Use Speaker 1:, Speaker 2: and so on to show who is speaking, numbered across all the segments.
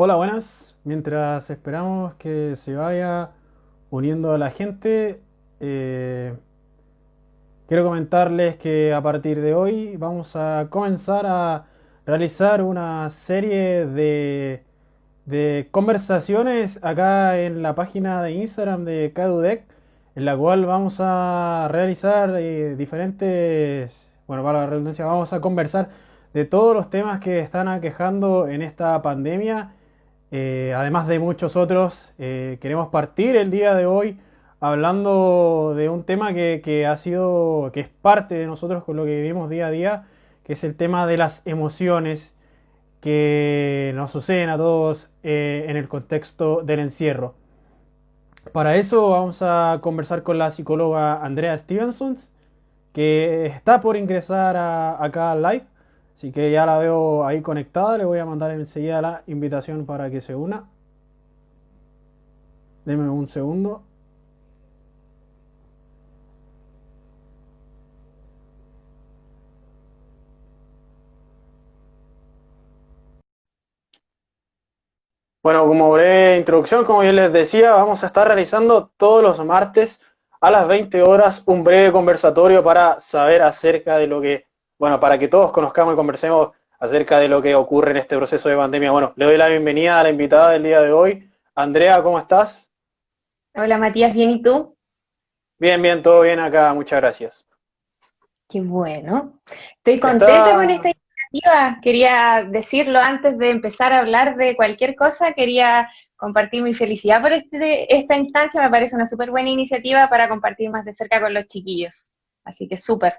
Speaker 1: Hola, buenas. Mientras esperamos que se vaya uniendo la gente, eh, quiero comentarles que a partir de hoy vamos a comenzar a realizar una serie de conversaciones acá en la página de Instagram de Cadudec, en la cual vamos a realizar bueno, para la redundancia, vamos a conversar de todos los temas que están aquejando en esta pandemia, además de muchos otros. Queremos partir el día de hoy hablando de un tema que es parte de nosotros con lo que vivimos día a día, que es el tema de las emociones que nos suceden a todos en el contexto del encierro. Para eso vamos a conversar con la psicóloga Andrea Stevenson, que está por ingresar acá al live, así que ya la veo ahí conectada. Le voy a mandar enseguida la invitación para que se una. Deme un segundo. Bueno, como breve introducción, como ya les decía, vamos a estar realizando todos los martes a las 20 horas un breve conversatorio para saber acerca de lo que, bueno, para que todos conozcamos y conversemos acerca de lo que ocurre en este proceso de pandemia. Bueno, le doy la bienvenida a la invitada del día de hoy. Andrea, ¿cómo estás?
Speaker 2: Hola Matías, ¿bien y tú?
Speaker 1: Bien, bien, todo bien acá, muchas gracias.
Speaker 2: Qué bueno. Estoy contenta con
Speaker 1: Está,
Speaker 2: esta iniciativa. Quería decirlo antes de empezar a hablar de cualquier cosa. Quería compartir mi felicidad por esta instancia. Me parece una súper buena iniciativa para compartir más de cerca con los chiquillos. Así que súper.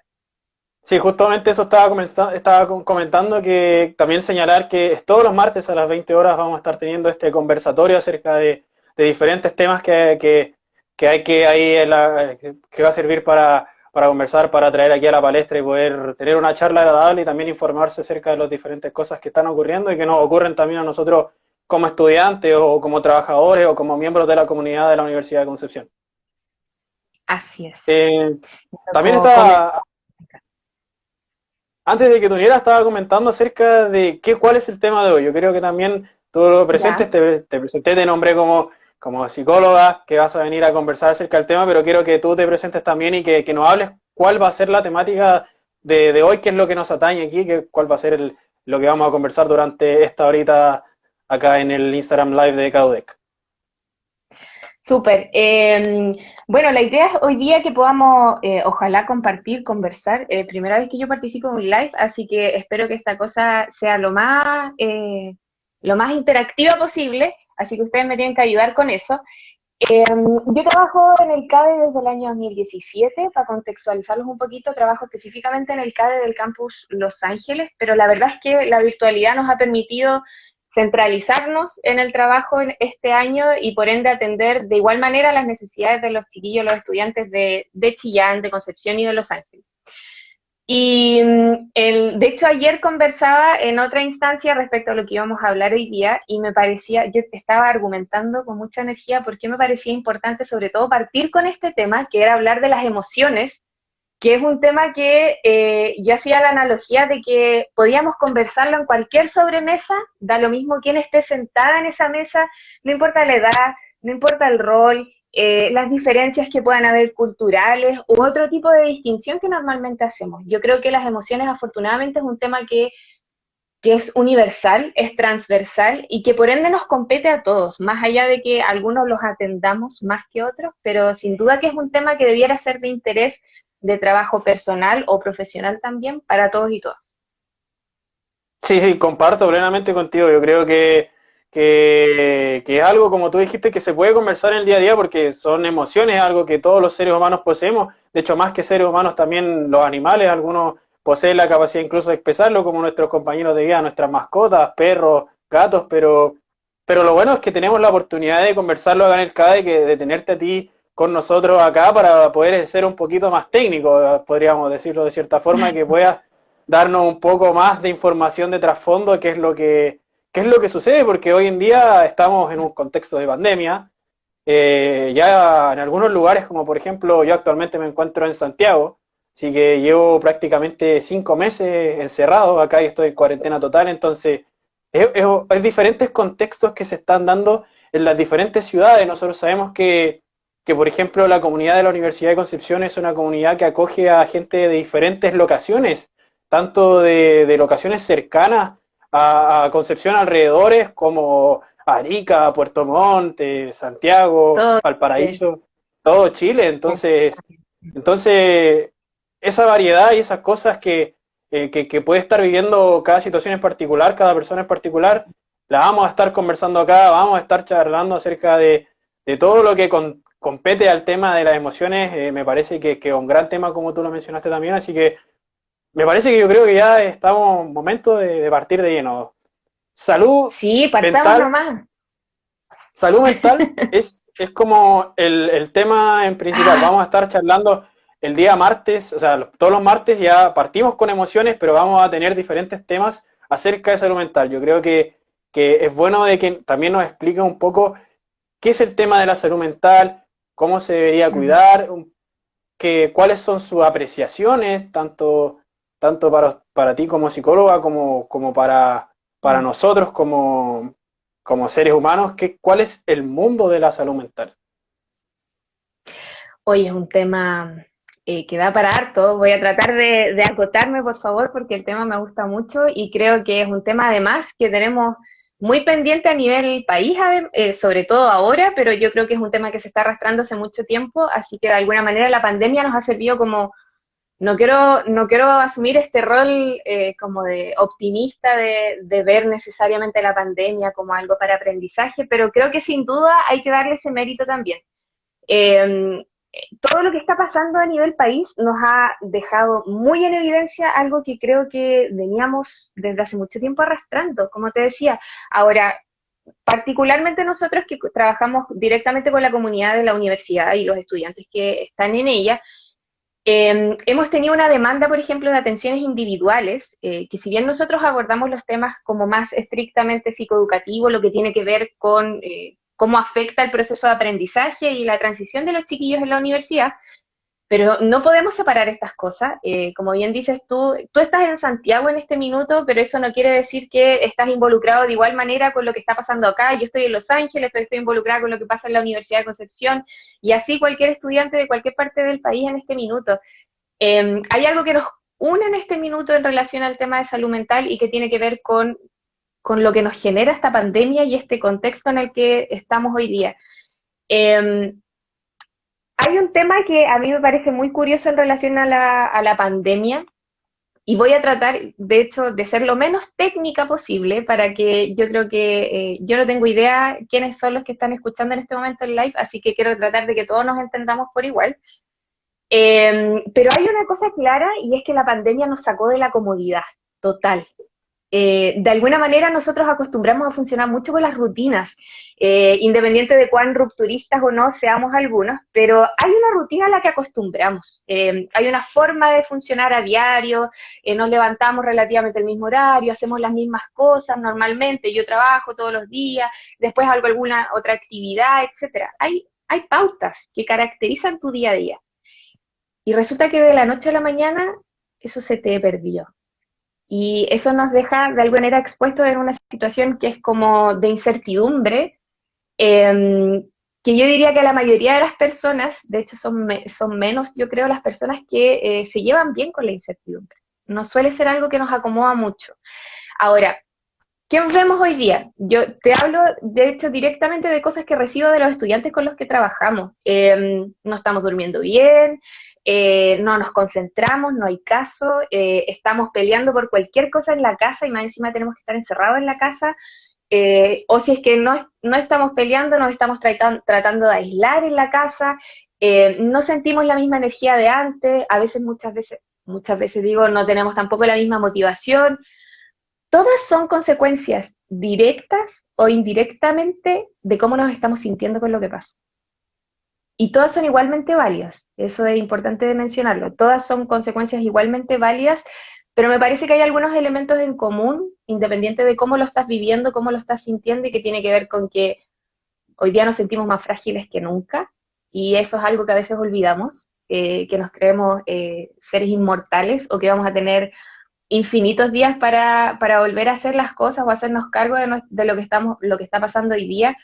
Speaker 1: sí, justamente eso estaba comentando, que también señalar que es todos los martes a las 20 horas vamos a estar teniendo este conversatorio acerca de diferentes temas que hay que ahí que va a servir para conversar, para traer aquí a la palestra y poder tener una charla agradable y también informarse acerca de las diferentes cosas que están ocurriendo y que nos ocurren también a nosotros como estudiantes o como trabajadores o como miembros de la comunidad de la Universidad de Concepción.
Speaker 2: Así es.
Speaker 1: Eh,
Speaker 2: Me
Speaker 1: también
Speaker 2: tocó comer.
Speaker 1: está Antes de que tú vinieras, estaba comentando acerca de cuál es el tema de hoy. Yo creo que también tú lo presentes,
Speaker 2: Ya.
Speaker 1: te presenté, te nombré como psicóloga, que vas a venir a conversar acerca del tema, pero quiero que tú te presentes también y que nos hables cuál va a ser la temática de hoy, qué es lo que nos atañe aquí, cuál va a ser lo que vamos a conversar durante esta horita acá en el Instagram Live de Caudec.
Speaker 2: Súper. Bueno, la idea es hoy día que podamos, ojalá compartir, conversar. Primera vez que yo participo en un live, así que espero que esta cosa sea lo más interactiva posible, así que ustedes me tienen que ayudar con eso. Yo trabajo en el CADE desde el año 2017, para contextualizarlos un poquito, trabajo específicamente en el CADE del campus Los Ángeles, pero la verdad es que la virtualidad nos ha permitido centralizarnos en el trabajo en este año y por ende atender de igual manera las necesidades de los chiquillos, los estudiantes de Chillán, de Concepción y de Los Ángeles. Y de hecho ayer conversaba en otra instancia respecto a lo que íbamos a hablar hoy día y me parecía, yo estaba argumentando con mucha energía por qué me parecía importante sobre todo partir con este tema, que era hablar de las emociones, que es un tema que yo hacía la analogía de que podíamos conversarlo en cualquier sobremesa, da lo mismo quién esté sentada en esa mesa, no importa la edad, no importa el rol, las diferencias que puedan haber culturales u otro tipo de distinción que normalmente hacemos. Yo creo que las emociones afortunadamente es un tema que es universal, es transversal y que por ende nos compete a todos, más allá de que algunos los atendamos más que otros, pero sin duda que es un tema que debiera ser de interés de trabajo personal o profesional también para todos y todas.
Speaker 1: Sí, sí, comparto plenamente contigo. Yo creo que es algo, como tú dijiste, que se puede conversar en el día a día porque son emociones, algo que todos los seres humanos poseemos. De hecho, más que seres humanos, también los animales, algunos poseen la capacidad incluso de expresarlo, como nuestros compañeros de vida, nuestras mascotas, perros, gatos, pero lo bueno es que tenemos la oportunidad de conversarlo acá en el CADE, de tenerte a ti con nosotros acá para poder ser un poquito más técnico, podríamos decirlo de cierta forma, que puedas darnos un poco más de información de trasfondo, qué es lo que sucede, porque hoy en día estamos en un contexto de pandemia. Ya en algunos lugares, como por ejemplo yo actualmente me encuentro en Santiago, así que llevo prácticamente 5 meses encerrado acá y estoy en cuarentena total, entonces es diferentes contextos que se están dando en las diferentes ciudades. Nosotros sabemos que, por ejemplo, la comunidad de la Universidad de Concepción es una comunidad que acoge a gente de diferentes locaciones, tanto de locaciones cercanas a Concepción alrededores como Arica, Puerto Montt, Santiago,
Speaker 2: Todo,
Speaker 1: Valparaíso, todo Chile. Entonces, esa variedad y esas cosas que puede estar viviendo cada situación en particular, cada persona en particular, la vamos a estar conversando acá, vamos a estar charlando acerca de todo lo que compete al tema de las emociones. Me parece que es un gran tema como tú lo mencionaste también, así que me parece que yo creo que ya estamos en momento de partir de lleno. Salud
Speaker 2: sí, partamos
Speaker 1: mental,
Speaker 2: nomás.
Speaker 1: salud mental es como el tema en principal.
Speaker 2: Ah,
Speaker 1: Vamos a estar charlando el día martes, o sea, todos los martes ya partimos con emociones, pero vamos a tener diferentes temas acerca de salud mental. Yo creo que es bueno de que también nos explique un poco qué es el tema de la salud mental, cómo se debería
Speaker 2: ujú.
Speaker 1: cuidar, cuáles son sus apreciaciones, tanto para ti como psicóloga, como para nosotros como seres humanos, cuál es el mundo de la salud mental.
Speaker 2: Hoy es un tema que da para harto. Voy a tratar de acotarme, por favor, porque el tema me gusta mucho y creo que es un tema además que tenemos muy pendiente a nivel país, sobre todo ahora, pero yo creo que es un tema que se está arrastrando hace mucho tiempo, así que de alguna manera la pandemia nos ha servido como, no quiero asumir este rol como de optimista de ver necesariamente la pandemia como algo para aprendizaje, pero creo que sin duda hay que darle ese mérito también. Eh, Todo lo que está pasando a nivel país nos ha dejado muy en evidencia algo que creo que veníamos desde hace mucho tiempo arrastrando, como te decía. Ahora, particularmente nosotros que trabajamos directamente con la comunidad de la universidad y los estudiantes que están en ella, hemos tenido una demanda, por ejemplo, de atenciones individuales, que si bien nosotros abordamos los temas como más estrictamente psicoeducativo, lo que tiene que ver con cómo afecta el proceso de aprendizaje y la transición de los chiquillos en la universidad, pero no podemos separar estas cosas. Como bien dices tú estás en Santiago en este minuto, pero eso no quiere decir que estás involucrado de igual manera con lo que está pasando acá. Yo estoy en Los Ángeles, pero estoy involucrada con lo que pasa en la Universidad de Concepción, y así cualquier estudiante de cualquier parte del país en este minuto. Hay algo que nos une en este minuto en relación al tema de salud mental y que tiene que ver con lo que nos genera esta pandemia y este contexto en el que estamos hoy día. Eh, Hay un tema que a mí me parece muy curioso en relación a la pandemia, y voy a tratar, de hecho, de ser lo menos técnica posible para que yo creo que yo no tengo idea quiénes son los que están escuchando en este momento el live, así que quiero tratar de que todos nos entendamos por igual. Pero hay una cosa clara y es que la pandemia nos sacó de la comodidad total. De alguna manera nosotros acostumbramos a funcionar mucho con las rutinas, independiente de cuán rupturistas o no seamos algunos, pero hay una rutina a la que acostumbramos. Hay una forma de funcionar a diario, nos levantamos relativamente el mismo horario, hacemos las mismas cosas normalmente, yo trabajo todos los días, después hago alguna otra actividad, etcétera. Hay pautas que caracterizan tu día a día. Y resulta que de la noche a la mañana eso se te perdió. Y eso nos deja de alguna manera expuestos en una situación que es como de incertidumbre, eh, que yo diría que la mayoría de las personas, de hecho son menos, yo creo, las personas que se llevan bien con la incertidumbre. No suele ser algo que nos acomoda mucho. Ahora, ¿qué vemos hoy día? Yo te hablo, de hecho, directamente de cosas que recibo de los estudiantes con los que trabajamos. No estamos durmiendo bien, no nos concentramos, no hay caso, estamos peleando por cualquier cosa en la casa y más encima tenemos que estar encerrados en la casa. O si es que no estamos peleando, nos estamos tratando de aislar en la casa, no sentimos la misma energía de antes, a veces, muchas veces digo, no tenemos tampoco la misma motivación. Todas son consecuencias directas o indirectamente de cómo nos estamos sintiendo con lo que pasa. Y todas son igualmente válidas, eso es importante de mencionarlo, todas son consecuencias igualmente válidas, pero me parece que hay algunos elementos en común, independiente de cómo lo estás viviendo, cómo lo estás sintiendo, y que tiene que ver con que hoy día nos sentimos más frágiles que nunca, y eso es algo que a veces olvidamos, que nos creemos seres inmortales o que vamos a tener infinitos días para volver a hacer las cosas o hacernos cargo de lo que está pasando hoy día,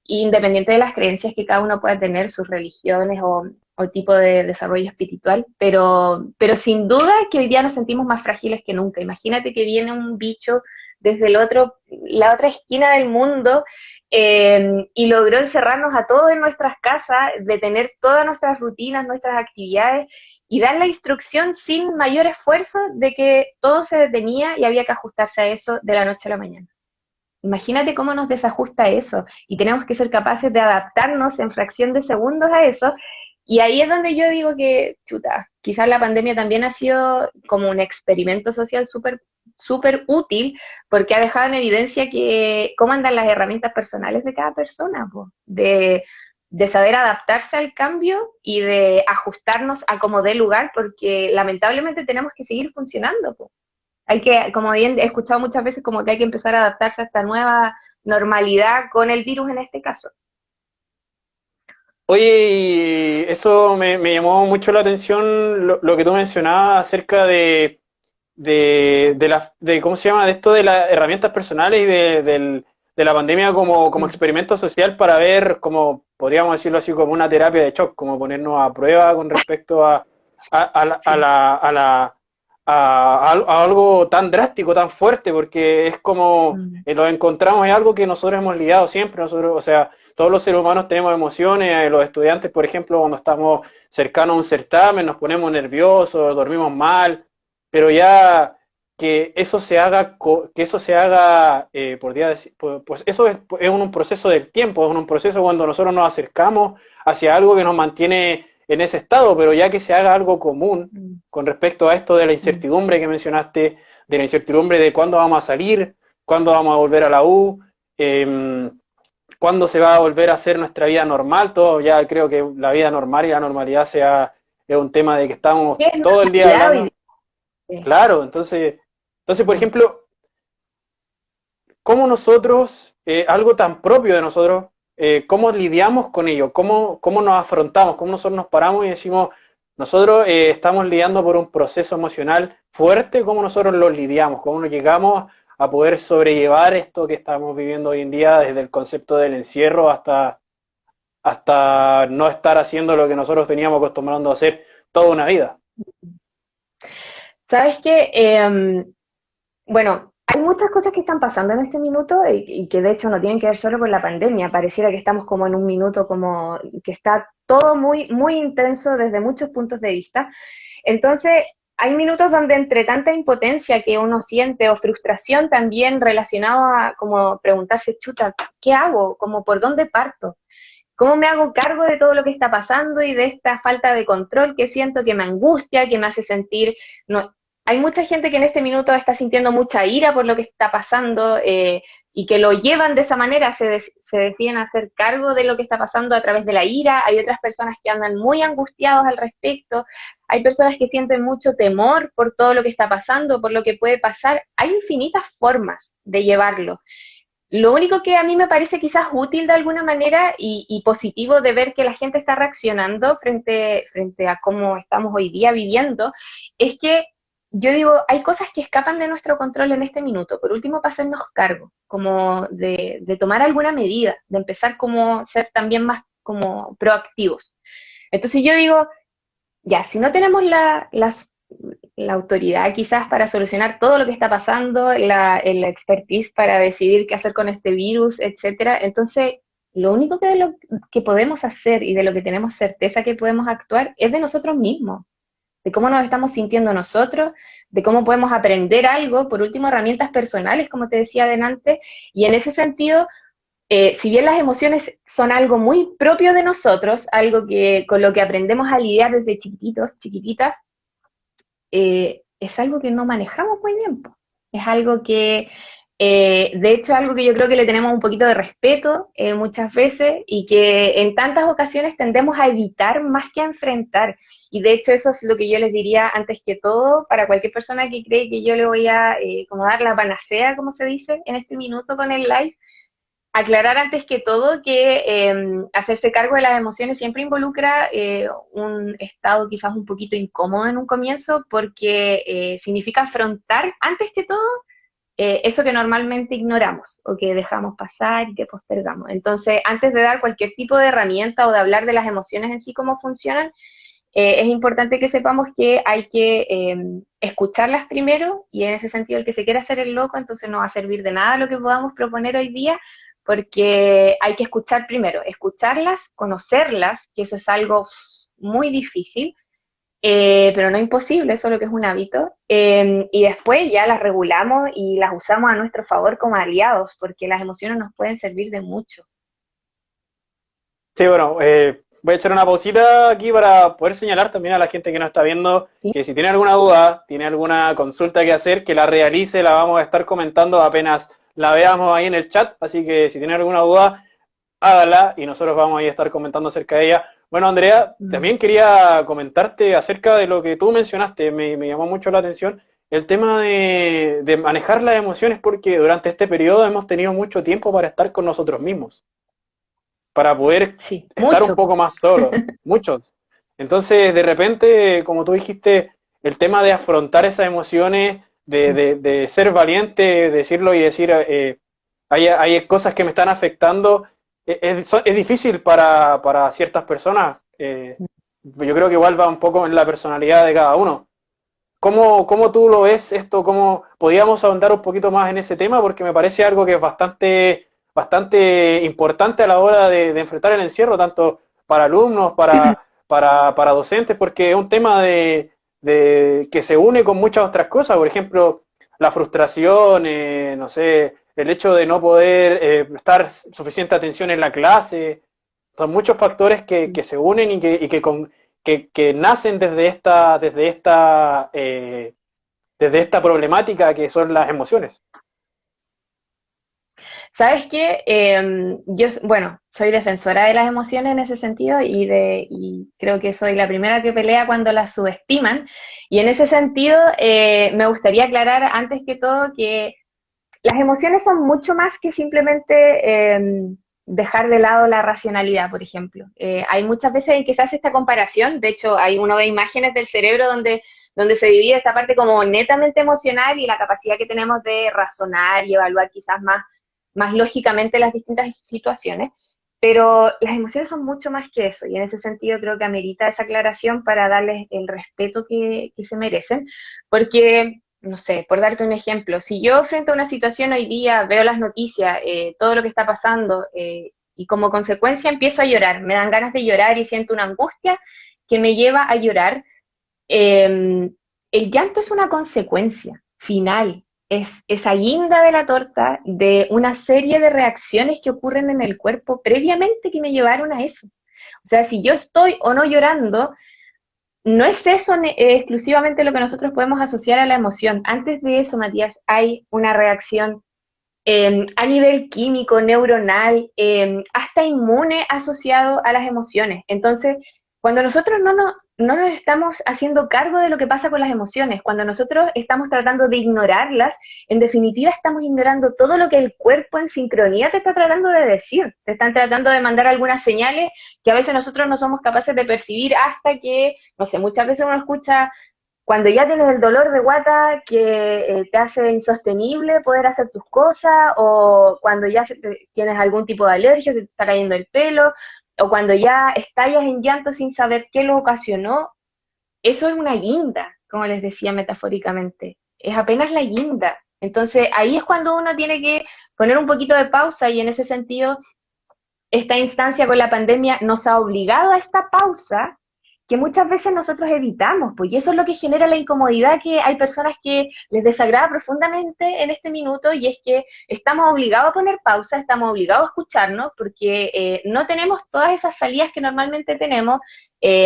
Speaker 2: independiente de las creencias que cada uno pueda tener, sus religiones o tipo de desarrollo espiritual, pero sin duda que hoy día nos sentimos más frágiles que nunca. Imagínate que viene un bicho desde la otra esquina del mundo y logró encerrarnos a todos en nuestras casas, detener todas nuestras rutinas, nuestras actividades y dar la instrucción sin mayor esfuerzo de que todo se detenía y había que ajustarse a eso de la noche a la mañana. Imagínate cómo nos desajusta eso y tenemos que ser capaces de adaptarnos en fracción de segundos a eso. Y ahí es donde yo digo que, chuta, quizás la pandemia también ha sido como un experimento social súper útil porque ha dejado en evidencia que cómo andan las herramientas personales de cada persona, po, de saber adaptarse al cambio y de ajustarnos a como dé lugar porque lamentablemente tenemos que seguir funcionando, po. Hay que, como bien he escuchado muchas veces, como que hay que empezar a adaptarse a esta nueva normalidad con el virus en este caso.
Speaker 1: Oye, y eso me llamó mucho la atención lo que tú mencionabas acerca de ¿cómo se llama? De esto de las herramientas personales y de la pandemia como
Speaker 2: Mm,
Speaker 1: experimento social para ver, como podríamos decirlo así, como una terapia de shock, como ponernos a prueba con respecto
Speaker 2: sí.
Speaker 1: a algo tan drástico, tan fuerte, porque es como,
Speaker 2: Mm,
Speaker 1: lo encontramos, es algo que nosotros hemos lidiado siempre, nosotros, o sea, todos los seres humanos tenemos emociones, los estudiantes, por ejemplo, cuando estamos cercanos a un certamen, nos ponemos nerviosos, dormimos mal, pero ya que eso se haga por día pues eso es un proceso del tiempo, es un proceso cuando nosotros nos acercamos hacia algo que nos mantiene en ese estado, pero ya que se haga algo común
Speaker 2: mm,
Speaker 1: con respecto a esto de la
Speaker 2: mm.
Speaker 1: incertidumbre que mencionaste, de la incertidumbre de cuándo vamos a salir, cuándo vamos a volver a la U, eh, cuándo se va a volver a hacer nuestra vida normal, todo ya creo que la vida normal y la normalidad es un tema de que estamos
Speaker 2: ¿Qué es
Speaker 1: todo el día
Speaker 2: normalidad
Speaker 1: hablando.
Speaker 2: hoy día?
Speaker 1: Claro, entonces, por
Speaker 2: Mm.
Speaker 1: ejemplo, ¿cómo nosotros, algo tan propio de nosotros, cómo lidiamos con ello? ¿Cómo nos afrontamos? ¿Cómo nosotros nos paramos y decimos, nosotros estamos lidiando por un proceso emocional fuerte? ¿Cómo nosotros lo lidiamos? ¿Cómo nos llegamos a poder sobrellevar esto que estamos viviendo hoy en día desde el concepto del encierro hasta no estar haciendo lo que nosotros veníamos acostumbrando a hacer toda una vida?
Speaker 2: ¿Sabes qué? Bueno, hay muchas cosas que están pasando en este minuto y que de hecho no tienen que ver solo con la pandemia. Pareciera que estamos como en un minuto como que está todo muy intenso desde muchos puntos de vista. Entonces, hay minutos donde entre tanta impotencia que uno siente o frustración también relacionado a como preguntarse, chuta, ¿qué hago? Como por dónde parto. ¿Cómo me hago cargo de todo lo que está pasando y de esta falta de control que siento, que me angustia, que me hace sentir... No, hay mucha gente que en este minuto está sintiendo mucha ira por lo que está pasando y que lo llevan de esa manera, se deciden hacer cargo de lo que está pasando a través de la ira. Hay otras personas que andan muy angustiados al respecto. Hay personas que sienten mucho temor por todo lo que está pasando, por lo que puede pasar. Hay infinitas formas de llevarlo. Lo único que a mí me parece quizás útil de alguna manera y positivo de ver que la gente está reaccionando frente a cómo estamos hoy día viviendo, es que yo digo, hay cosas que escapan de nuestro control en este minuto. Por último, para hacernos cargo, como de tomar alguna medida, de empezar como ser también más como proactivos. Entonces yo digo, ya, si no tenemos la autoridad quizás para solucionar todo lo que está pasando, el expertise para decidir qué hacer con este virus, etcétera, entonces lo único que podemos hacer y de lo que tenemos certeza que podemos actuar es de nosotros mismos, de cómo nos estamos sintiendo nosotros, de cómo podemos aprender algo, por último, herramientas personales, como te decía adelante, y en ese sentido si bien las emociones son algo muy propio de nosotros, algo que con lo que aprendemos a lidiar desde chiquititos, chiquititas, es algo que no manejamos muy bien. Po. Es algo que, de hecho, es algo que yo creo que le tenemos un poquito de respeto muchas veces y que en tantas ocasiones tendemos a evitar más que a enfrentar. Y de hecho eso es lo que yo les diría antes que todo para cualquier persona que cree que yo le voy a como dar la panacea, como se dice, en este minuto con el live aclarar antes que todo que hacerse cargo de las emociones siempre involucra un estado quizás un poquito incómodo en un comienzo porque significa afrontar antes que todo eso que normalmente ignoramos o que dejamos pasar y que postergamos. Entonces, antes de dar cualquier tipo de herramienta o de hablar de las emociones en sí, cómo funcionan, es importante que sepamos que hay que escucharlas primero y en ese sentido el que se quiera hacer el loco, entonces no va a servir de nada lo que podamos proponer hoy día porque hay que escuchar primero, escucharlas, conocerlas, que eso es algo muy difícil, pero no imposible, solo que es un hábito, y después ya las regulamos y las usamos a nuestro favor como aliados, porque las emociones nos pueden servir de mucho.
Speaker 1: Sí, bueno, voy a echar una pausita aquí para poder señalar también a la gente que nos está viendo
Speaker 2: ¿Sí?
Speaker 1: que si tiene alguna duda, tiene alguna consulta que hacer, que la realice, la vamos a estar comentando apenas la veamos ahí en el chat, así que si tiene alguna duda, hágala y nosotros vamos a estar comentando acerca de ella. Bueno, Andrea,
Speaker 2: Mm.
Speaker 1: también quería comentarte acerca de lo que tú mencionaste, me llamó mucho la atención, el tema de manejar las emociones porque durante este periodo hemos tenido mucho tiempo para estar con nosotros mismos, para poder
Speaker 2: Sí,
Speaker 1: estar un
Speaker 2: mucho.
Speaker 1: poco más solos, muchos. Entonces, de repente, como tú dijiste, el tema de afrontar esas emociones, de ser valiente, decirlo y decir, hay cosas que me están afectando, es difícil para ciertas personas. Yo creo que igual va un poco en la personalidad de cada uno. ¿Cómo tú lo ves esto? ¿Cómo podíamos ahondar un poquito más en ese tema? Porque me parece algo que es bastante importante a la hora de enfrentar el encierro, tanto para alumnos, para docentes, porque es un tema que se une con muchas otras cosas. Por ejemplo, la frustración, no sé, el hecho de no poder prestar suficiente atención en la clase. Son muchos factores que se unen que nacen desde esta problemática que son las emociones.
Speaker 2: ¿Sabes qué? Yo, bueno, soy defensora de las emociones en ese sentido y creo que soy la primera que pelea cuando las subestiman. Y en ese sentido, me gustaría aclarar antes que todo que las emociones son mucho más que simplemente dejar de lado la racionalidad, por ejemplo. Hay muchas veces en que se hace esta comparación, de hecho hay uno de imágenes del cerebro donde se divide esta parte como netamente emocional y la capacidad que tenemos de razonar y evaluar quizás más lógicamente las distintas situaciones. Pero las emociones son mucho más que eso, y en ese sentido creo que amerita esa aclaración para darles el respeto que se merecen, porque no sé, por darte un ejemplo, si yo frente a una situación hoy día veo las noticias, todo lo que está pasando, y como consecuencia empiezo a llorar, me dan ganas de llorar y siento una angustia que me lleva a llorar, eh, el llanto es una consecuencia final, es esa guinda de la torta de una serie de reacciones que ocurren en el cuerpo previamente que me llevaron a eso. O sea, si yo estoy o no llorando, no es eso exclusivamente lo que nosotros podemos asociar a la emoción. Antes de eso, Matías, hay una reacción a nivel químico, neuronal, hasta inmune asociado a las emociones. Entonces, cuando nosotros no nos estamos haciendo cargo de lo que pasa con las emociones, cuando nosotros estamos tratando de ignorarlas, en definitiva estamos ignorando todo lo que el cuerpo en sincronía te está tratando de decir. Te están tratando de mandar algunas señales que a veces nosotros no somos capaces de percibir hasta que, no sé, muchas veces uno escucha cuando ya tienes el dolor de guata que te hace insostenible poder hacer tus cosas, o cuando ya tienes algún tipo de alergia, se te está cayendo el pelo, o cuando ya estallas en llanto sin saber qué lo ocasionó, eso es una guinda, como les decía metafóricamente, es apenas la guinda. Entonces ahí es cuando uno tiene que poner un poquito de pausa y en ese sentido esta instancia con la pandemia nos ha obligado a esta pausa que muchas veces nosotros evitamos, pues, y eso es lo que genera la incomodidad que hay personas que les desagrada profundamente en este minuto, y es que estamos obligados a poner pausa, estamos obligados a escucharnos, porque no tenemos todas esas salidas que normalmente tenemos,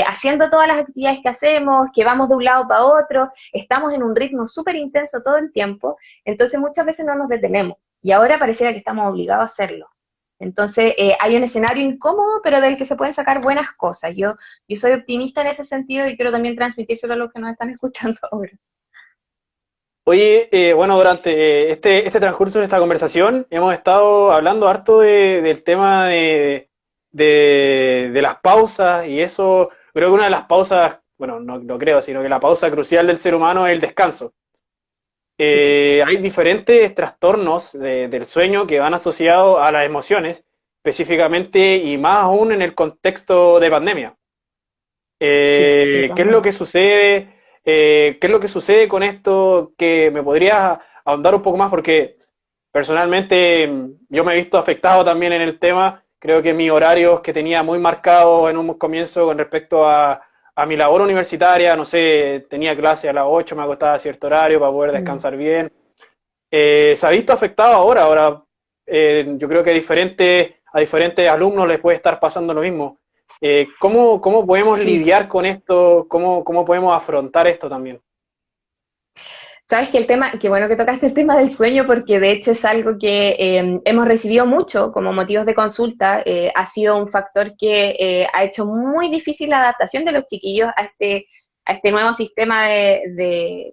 Speaker 2: haciendo todas las actividades que hacemos, que vamos de un lado para otro, estamos en un ritmo súper intenso todo el tiempo, entonces muchas veces no nos detenemos, y ahora pareciera que estamos obligados a hacerlo. Entonces, hay un escenario incómodo, pero del que se pueden sacar buenas cosas. Yo soy optimista en ese sentido y quiero también transmitírselo a los que nos están escuchando ahora.
Speaker 1: Oye, bueno, durante este transcurso de esta conversación hemos estado hablando harto del tema de las pausas y eso, creo que una de las pausas, bueno, no creo, sino que la pausa crucial del ser humano es el descanso.
Speaker 2: Sí, po.
Speaker 1: Hay diferentes trastornos del sueño que van asociados a las emociones, específicamente y más aún en el contexto de pandemia.
Speaker 2: Sí, de
Speaker 1: ¿Qué
Speaker 2: todas
Speaker 1: es lo que
Speaker 2: maneras.
Speaker 1: sucede? ¿Qué es lo que sucede con esto? Que me podrías ahondar un poco más porque personalmente yo me he visto afectado también en el tema. Creo que mis horarios que tenía muy marcados en un comienzo con respecto a mi labor universitaria, no sé, tenía clase a las 8, me acostaba a cierto horario para poder
Speaker 2: Mm.
Speaker 1: descansar bien. Se ha visto afectado ahora. Ahora yo creo que a diferentes alumnos les puede estar pasando lo mismo. ¿Cómo podemos
Speaker 2: Sí.
Speaker 1: lidiar con esto? ¿Cómo podemos afrontar esto también?
Speaker 2: Sabes que el tema, qué bueno que tocaste el tema del sueño porque de hecho es algo que hemos recibido mucho como motivos de consulta. Ha sido un factor que ha hecho muy difícil la adaptación de los chiquillos a este nuevo sistema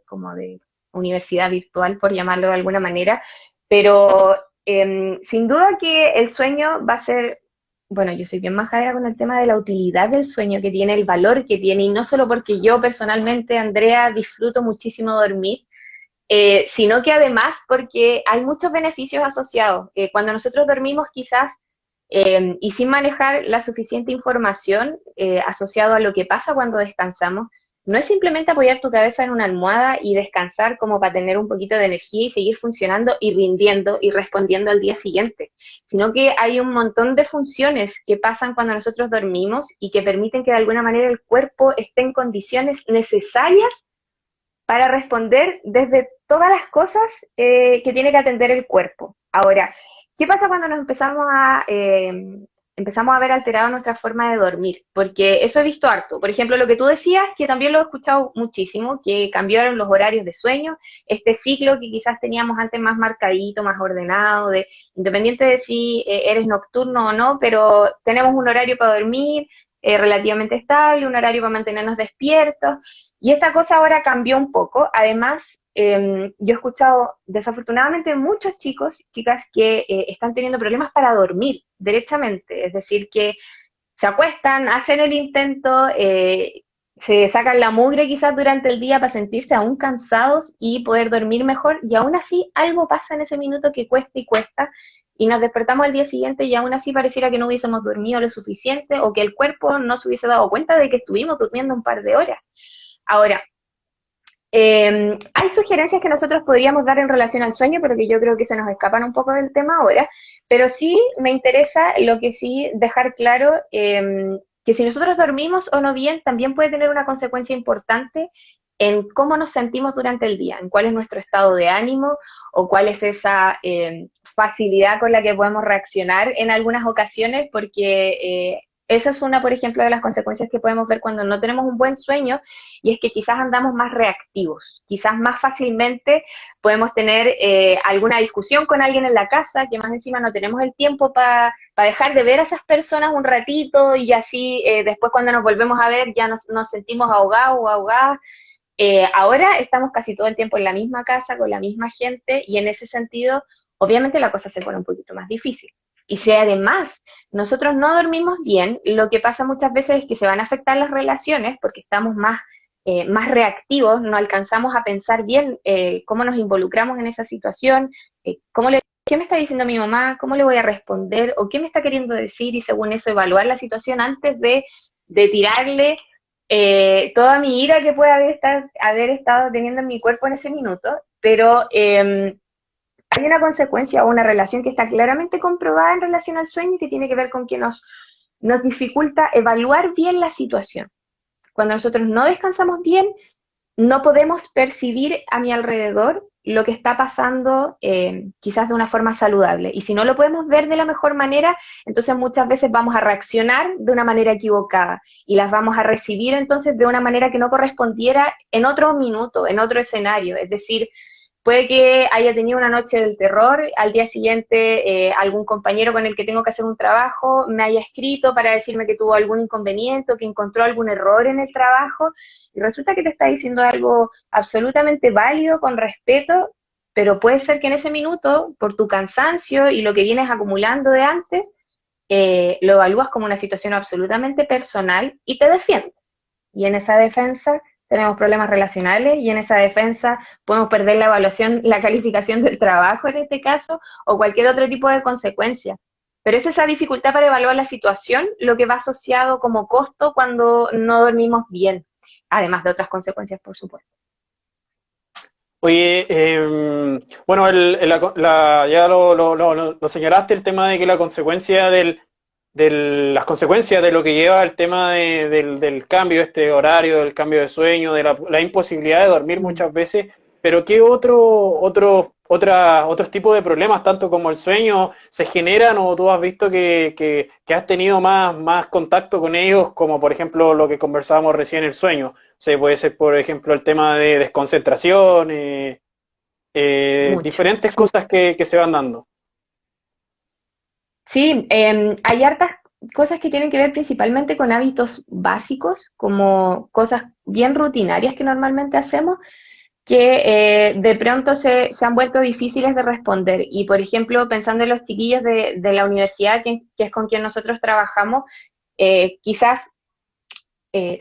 Speaker 2: como de universidad virtual, por llamarlo de alguna manera. Pero sin duda que el sueño va a ser, bueno, yo soy bien majadera con el tema de la utilidad del sueño que tiene, el valor que tiene, y no solo porque yo personalmente, Andrea, disfruto muchísimo dormir, sino que además porque hay muchos beneficios asociados. Cuando nosotros dormimos quizás y sin manejar la suficiente información asociado a lo que pasa cuando descansamos, no es simplemente apoyar tu cabeza en una almohada y descansar como para tener un poquito de energía y seguir funcionando y rindiendo y respondiendo al día siguiente, sino que hay un montón de funciones que pasan cuando nosotros dormimos y que permiten que de alguna manera el cuerpo esté en condiciones necesarias para responder desde todas las cosas que tiene que atender el cuerpo. Ahora, ¿qué pasa cuando nos empezamos a ver alterada nuestra forma de dormir? Porque eso he visto harto. Por ejemplo, lo que tú decías, que también lo he escuchado muchísimo, que cambiaron los horarios de sueño, este ciclo que quizás teníamos antes más marcadito, más ordenado, independiente de si eres nocturno o no, pero tenemos un horario para dormir relativamente estable, un horario para mantenernos despiertos, y esta cosa ahora cambió un poco. Además, yo he escuchado desafortunadamente muchos chicos, chicas que están teniendo problemas para dormir derechamente, es decir, que se acuestan, hacen el intento, se sacan la mugre quizás durante el día para sentirse aún cansados y poder dormir mejor, y aún así algo pasa en ese minuto que cuesta y cuesta, y nos despertamos al día siguiente y aún así pareciera que no hubiésemos dormido lo suficiente o que el cuerpo no se hubiese dado cuenta de que estuvimos durmiendo un par de horas. Ahora, hay sugerencias que nosotros podríamos dar en relación al sueño, pero que yo creo que se nos escapan un poco del tema ahora. Pero sí me interesa lo que sí dejar claro, que si nosotros dormimos o no bien, también puede tener una consecuencia importante en cómo nos sentimos durante el día, en cuál es nuestro estado de ánimo o cuál es esa facilidad con la que podemos reaccionar en algunas ocasiones, porque esa es una, por ejemplo, de las consecuencias que podemos ver cuando no tenemos un buen sueño, y es que quizás andamos más reactivos, quizás más fácilmente podemos tener alguna discusión con alguien en la casa, que más encima no tenemos el tiempo para dejar de ver a esas personas un ratito y así después cuando nos volvemos a ver ya nos sentimos ahogados o ahogadas. Ahora estamos casi todo el tiempo en la misma casa, con la misma gente, y en ese sentido, obviamente la cosa se pone un poquito más difícil. Y si además nosotros no dormimos bien, lo que pasa muchas veces es que se van a afectar las relaciones porque estamos más reactivos, no alcanzamos a pensar bien cómo nos involucramos en esa situación, qué me está diciendo mi mamá, cómo le voy a responder o qué me está queriendo decir, y según eso evaluar la situación antes de tirarle toda mi ira que puede haber estado teniendo en mi cuerpo en ese minuto, pero hay una consecuencia o una relación que está claramente comprobada en relación al sueño y que tiene que ver con que nos dificulta evaluar bien la situación. Cuando nosotros no descansamos bien, no podemos percibir a mi alrededor lo que está pasando quizás de una forma saludable. Y si no lo podemos ver de la mejor manera, entonces muchas veces vamos a reaccionar de una manera equivocada y las vamos a recibir entonces de una manera que no correspondiera en otro minuto, en otro escenario. Es decir, Puede que haya tenido una noche del terror, al día siguiente algún compañero con el que tengo que hacer un trabajo me haya escrito para decirme que tuvo algún inconveniente o que encontró algún error en el trabajo, y resulta que te está diciendo algo absolutamente válido, con respeto, pero puede ser que en ese minuto, por tu cansancio y lo que vienes acumulando de antes, lo evalúas como una situación absolutamente personal y te defiendes. Y en esa defensa tenemos problemas relacionales, y en esa defensa podemos perder la evaluación, la calificación del trabajo en este caso, o cualquier otro tipo de consecuencia. Pero es esa dificultad para evaluar la situación lo que va asociado como costo cuando no dormimos bien, además de otras consecuencias, por supuesto.
Speaker 1: Oye, bueno, ya lo señalaste, el tema de que la consecuencia las consecuencias de lo que lleva el tema del cambio, este horario, del cambio de sueño, de la imposibilidad de dormir muchas veces, pero ¿qué otros tipos de problemas, tanto como el sueño, se generan o tú has visto que has tenido más contacto con ellos, como por ejemplo lo que conversábamos recién, el sueño? O sea, puede ser, por ejemplo, el tema de desconcentración,
Speaker 2: Mucho.
Speaker 1: diferentes cosas que se van dando.
Speaker 2: Sí, hay hartas cosas que tienen que ver principalmente con hábitos básicos, como cosas bien rutinarias que normalmente hacemos, que de pronto se han vuelto difíciles de responder. Y, por ejemplo, pensando en los chiquillos de la universidad, que es con quien nosotros trabajamos, quizás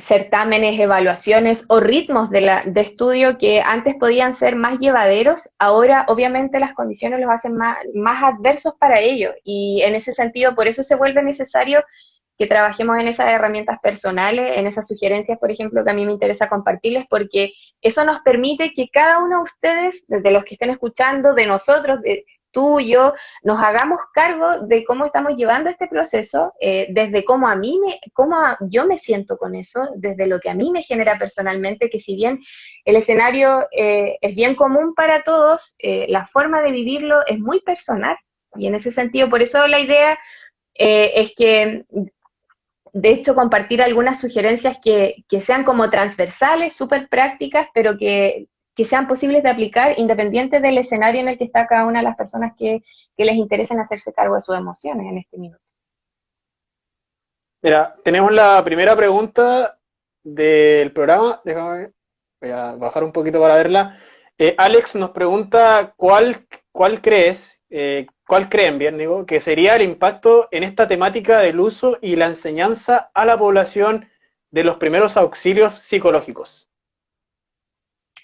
Speaker 2: certámenes, evaluaciones o ritmos de estudio que antes podían ser más llevaderos, ahora obviamente las condiciones los hacen más adversos para ellos, y en ese sentido por eso se vuelve necesario que trabajemos en esas herramientas personales, en esas sugerencias, por ejemplo, que a mí me interesa compartirles, porque eso nos permite que cada uno de ustedes, desde los que estén escuchando, de nosotros, de tú y yo, nos hagamos cargo de cómo estamos llevando este proceso, desde cómo yo me siento con eso, desde lo que a mí me genera personalmente, que si bien el escenario es bien común para todos, la forma de vivirlo es muy personal. Y en ese sentido, por eso la idea es que de hecho, compartir algunas sugerencias que sean como transversales, súper prácticas, pero que sean posibles de aplicar independiente del escenario en el que está cada una de las personas que les interesen hacerse cargo de sus emociones en este minuto.
Speaker 1: Mira, tenemos la primera pregunta del programa. Déjame ver. Voy a bajar un poquito para verla. Alex nos pregunta cuál creen, bien digo, que sería el impacto en esta temática del uso y la enseñanza a la población de los primeros auxilios psicológicos.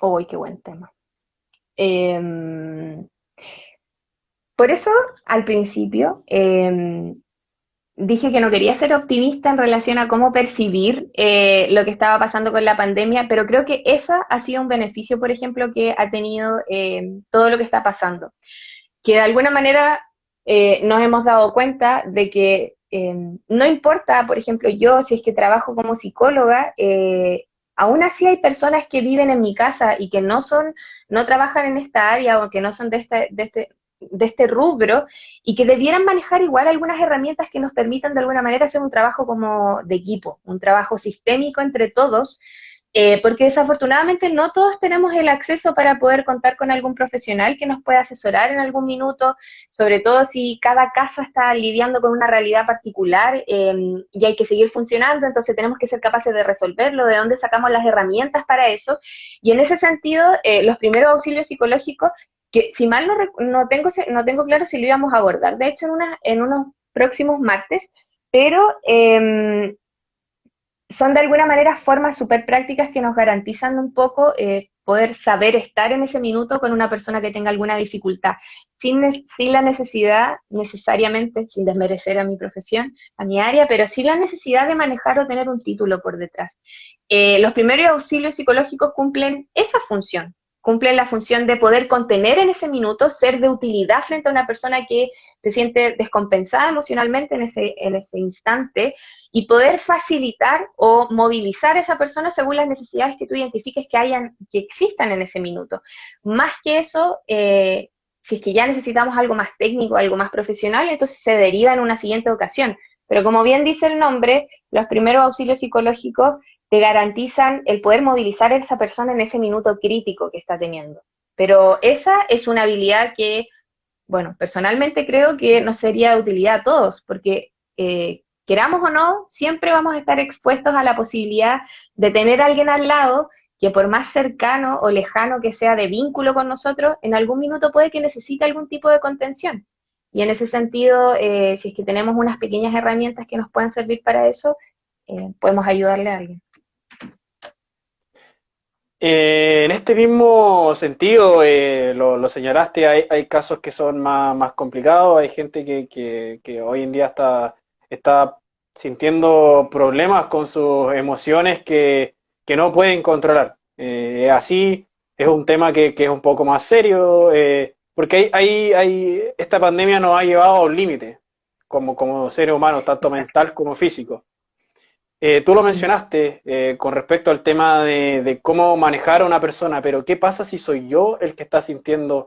Speaker 2: ¡Uy, qué buen tema! Eh, por eso, al principio, dije que no quería ser optimista en relación a cómo percibir lo que estaba pasando con la pandemia, pero creo que esa ha sido un beneficio, por ejemplo, que ha tenido todo lo que está pasando. Que de alguna manera nos hemos dado cuenta de que no importa, por ejemplo, yo si es que trabajo como psicóloga, aún así hay personas que viven en mi casa y que no trabajan en esta área o que no son de este rubro, y que debieran manejar igual algunas herramientas que nos permitan de alguna manera hacer un trabajo como de equipo, un trabajo sistémico entre todos, porque desafortunadamente no todos tenemos el acceso para poder contar con algún profesional que nos pueda asesorar en algún minuto, sobre todo si cada casa está lidiando con una realidad particular y hay que seguir funcionando, entonces tenemos que ser capaces de resolverlo, de dónde sacamos las herramientas para eso. Y en ese sentido, los primeros auxilios psicológicos, que si mal no tengo claro si lo íbamos a abordar, de hecho en unos próximos martes, pero son de alguna manera formas súper prácticas que nos garantizan un poco poder saber estar en ese minuto con una persona que tenga alguna dificultad, sin la necesidad necesariamente, sin desmerecer a mi profesión, a mi área, pero sí la necesidad de manejar o tener un título por detrás. Los primeros auxilios psicológicos cumplen la función de poder contener en ese minuto, ser de utilidad frente a una persona que se siente descompensada emocionalmente en ese instante, y poder facilitar o movilizar a esa persona según las necesidades que tú identifiques que existan en ese minuto. Más que eso, si es que ya necesitamos algo más técnico, algo más profesional, entonces se deriva en una siguiente ocasión. Pero como bien dice el nombre, los primeros auxilios psicológicos te garantizan el poder movilizar a esa persona en ese minuto crítico que está teniendo. Pero esa es una habilidad que, bueno, personalmente creo que nos sería de utilidad a todos, porque queramos o no, siempre vamos a estar expuestos a la posibilidad de tener a alguien al lado que por más cercano o lejano que sea de vínculo con nosotros, en algún minuto puede que necesite algún tipo de contención. Y en ese sentido, si es que tenemos unas pequeñas herramientas que nos puedan servir para eso, podemos ayudarle a alguien.
Speaker 1: En este mismo sentido, lo señalaste, hay casos que son más complicados, hay gente que hoy en día está sintiendo problemas con sus emociones que no pueden controlar. Así es un tema que es un poco más serio, porque esta pandemia nos ha llevado a un límite como seres humanos, tanto
Speaker 2: Exacto.
Speaker 1: mental como físico. Tú lo mencionaste con respecto al tema de cómo manejar a una persona, pero ¿qué pasa si soy yo el que está sintiendo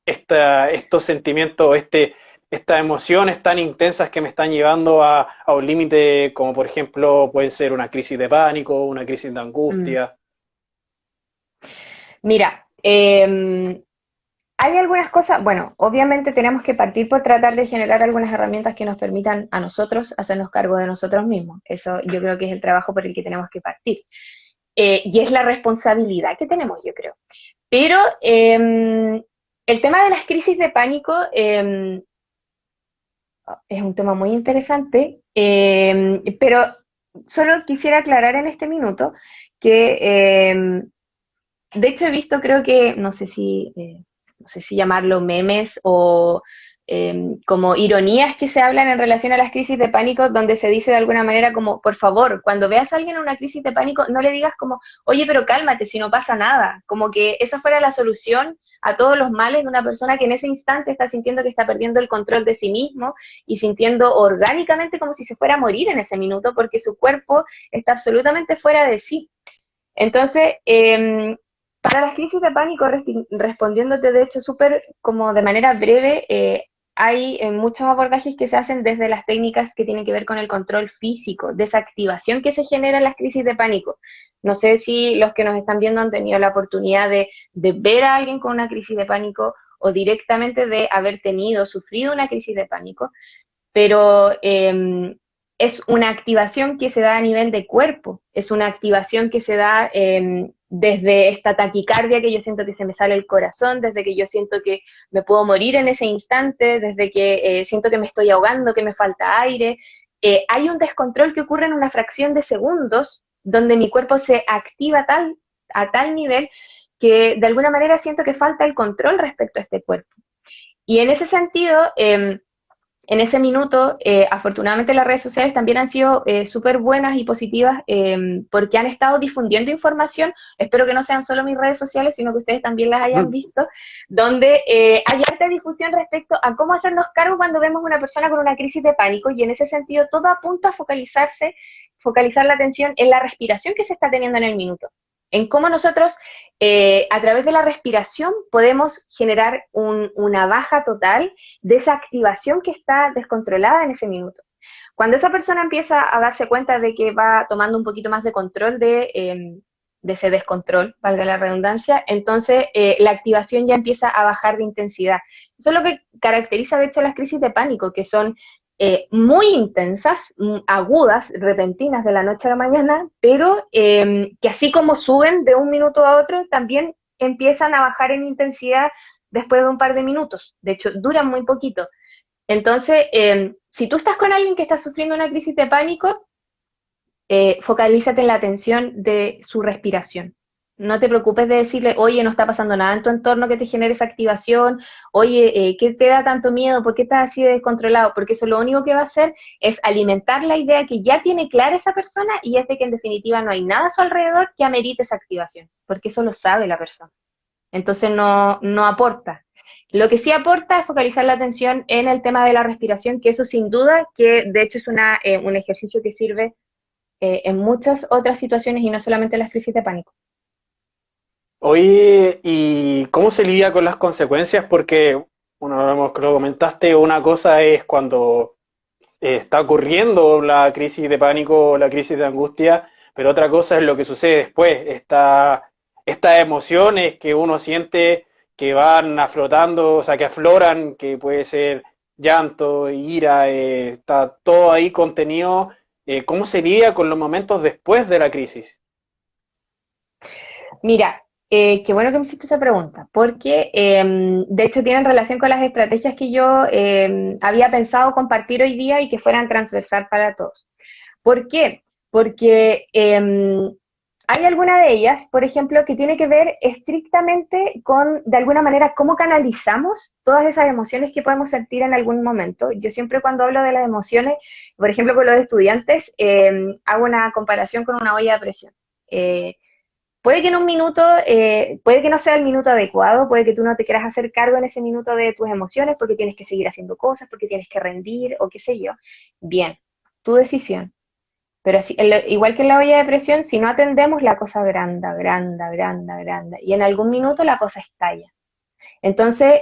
Speaker 1: estos sentimientos, estas emociones tan intensas que me están llevando a un límite como por ejemplo puede ser una crisis de pánico, una crisis de
Speaker 2: Mm.
Speaker 1: angustia?
Speaker 2: Mira, hay algunas cosas, bueno, obviamente tenemos que partir por tratar de generar algunas herramientas que nos permitan a nosotros hacernos cargo de nosotros mismos. Eso yo creo que es el trabajo por el que tenemos que partir. Y es la responsabilidad que tenemos, yo creo. Pero el tema de las crisis de pánico es un tema muy interesante, pero solo quisiera aclarar en este minuto que de hecho he visto, creo que, no sé si llamarlo memes o como ironías que se hablan en relación a las crisis de pánico, donde se dice de alguna manera como, por favor, cuando veas a alguien en una crisis de pánico, no le digas como, oye, pero cálmate, si no pasa nada, como que esa fuera la solución a todos los males de una persona que en ese instante está sintiendo que está perdiendo el control de sí mismo y sintiendo orgánicamente como si se fuera a morir en ese minuto porque su cuerpo está absolutamente fuera de sí. Entonces, para las crisis de pánico, respondiéndote de hecho súper como de manera breve, hay muchos abordajes que se hacen desde las técnicas que tienen que ver con el control físico, desactivación que se genera en las crisis de pánico. No sé si los que nos están viendo han tenido la oportunidad de ver a alguien con una crisis de pánico o directamente de haber tenido, sufrido una crisis de pánico, pero es una activación que se da a nivel de cuerpo, es una activación que se da desde esta taquicardia que yo siento que se me sale el corazón, desde que yo siento que me puedo morir en ese instante, desde que siento que me estoy ahogando, que me falta aire. Hay un descontrol que ocurre en una fracción de segundos donde mi cuerpo se activa a tal nivel que de alguna manera siento que falta el control respecto a este cuerpo. Y en ese sentido, en ese minuto, afortunadamente las redes sociales también han sido súper buenas y positivas porque han estado difundiendo información, espero que no sean solo mis redes sociales, sino que ustedes también las hayan visto, donde hay harta difusión respecto a cómo hacernos cargo cuando vemos una persona con una crisis de pánico y en ese sentido todo apunta a focalizar la atención en la respiración que se está teniendo en el minuto, en cómo nosotros a través de la respiración podemos generar una baja total de esa activación que está descontrolada en ese minuto. Cuando esa persona empieza a darse cuenta de que va tomando un poquito más de control de ese descontrol, valga la redundancia, entonces la activación ya empieza a bajar de intensidad. Eso es lo que caracteriza de hecho las crisis de pánico, que son muy intensas, agudas, repentinas de la noche a la mañana, pero que así como suben de un minuto a otro, también empiezan a bajar en intensidad después de un par de minutos. De hecho, duran muy poquito. Entonces, si tú estás con alguien que está sufriendo una crisis de pánico, focalízate en la atención de su respiración. No te preocupes de decirle, oye, no está pasando nada en tu entorno que te genere esa activación, oye, ¿qué te da tanto miedo? ¿Por qué estás así de descontrolado? Porque eso lo único que va a hacer es alimentar la idea que ya tiene clara esa persona y es de que en definitiva no hay nada a su alrededor que amerite esa activación, porque eso lo sabe la persona. Entonces no aporta. Lo que sí aporta es focalizar la atención en el tema de la respiración, que eso sin duda, que de hecho es un ejercicio que sirve en muchas otras situaciones y no solamente en las crisis de pánico.
Speaker 1: Oye, ¿y cómo se lidia con las consecuencias? Porque, bueno, lo comentaste, una cosa es cuando está ocurriendo la crisis de pánico, la crisis de angustia, pero otra cosa es lo que sucede después, estas emociones que uno siente que van aflotando, o sea, que afloran, que puede ser llanto, ira, está todo ahí contenido. ¿Cómo se lidia con los momentos después de la crisis?
Speaker 2: Mira, qué bueno que me hiciste esa pregunta, porque de hecho tienen relación con las estrategias que yo había pensado compartir hoy día y que fueran transversal para todos. ¿Por qué? Porque hay alguna de ellas, por ejemplo, que tiene que ver estrictamente con, de alguna manera, cómo canalizamos todas esas emociones que podemos sentir en algún momento. Yo siempre cuando hablo de las emociones, por ejemplo, con los estudiantes, hago una comparación con una olla de presión. Eh, Puede que en un minuto, puede que no sea el minuto adecuado, puede que tú no te quieras hacer cargo en ese minuto de tus emociones porque tienes que seguir haciendo cosas, porque tienes que rendir o qué sé yo. Bien, tu decisión. Pero si, igual que en la olla de presión, si no atendemos, la cosa agranda, agranda, agranda, agranda. Y en algún minuto la cosa estalla. Entonces,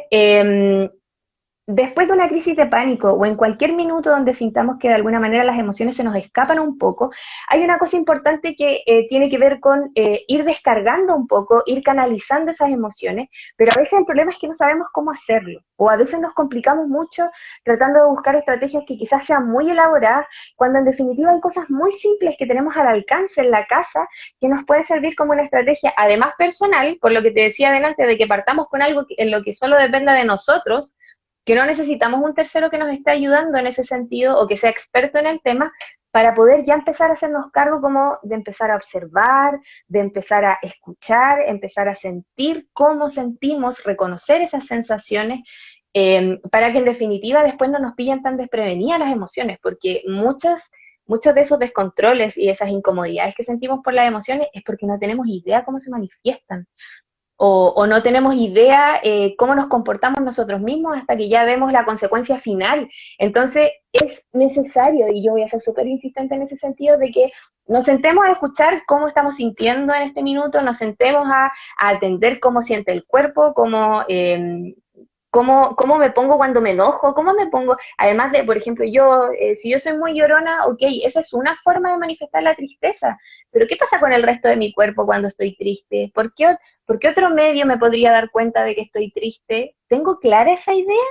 Speaker 2: después de una crisis de pánico o en cualquier minuto donde sintamos que de alguna manera las emociones se nos escapan un poco, hay una cosa importante que tiene que ver con ir descargando un poco, ir canalizando esas emociones, pero a veces el problema es que no sabemos cómo hacerlo o a veces nos complicamos mucho tratando de buscar estrategias que quizás sean muy elaboradas, cuando en definitiva hay cosas muy simples que tenemos al alcance en la casa que nos puede servir como una estrategia, además personal, por lo que te decía adelante, de que partamos con algo en lo que solo dependa de nosotros, que no necesitamos un tercero que nos esté ayudando en ese sentido o que sea experto en el tema para poder ya empezar a hacernos cargo como de empezar a observar, de empezar a escuchar, empezar a sentir cómo sentimos, reconocer esas sensaciones, para que en definitiva después no nos pillen tan desprevenidas las emociones, porque muchos de esos descontroles y esas incomodidades que sentimos por las emociones es porque no tenemos idea cómo se manifiestan o no tenemos idea cómo nos comportamos nosotros mismos hasta que ya vemos la consecuencia final. Entonces es necesario, y yo voy a ser súper insistente en ese sentido, de que nos sentemos a escuchar cómo estamos sintiendo en este minuto, nos sentemos a atender cómo siente el cuerpo, cómo me pongo cuando me enojo, cómo me pongo, además de, por ejemplo, yo, si yo soy muy llorona, ok, esa es una forma de manifestar la tristeza, pero ¿qué pasa con el resto de mi cuerpo cuando estoy triste? ¿Por qué otro medio me podría dar cuenta de que estoy triste? ¿Tengo clara esa idea?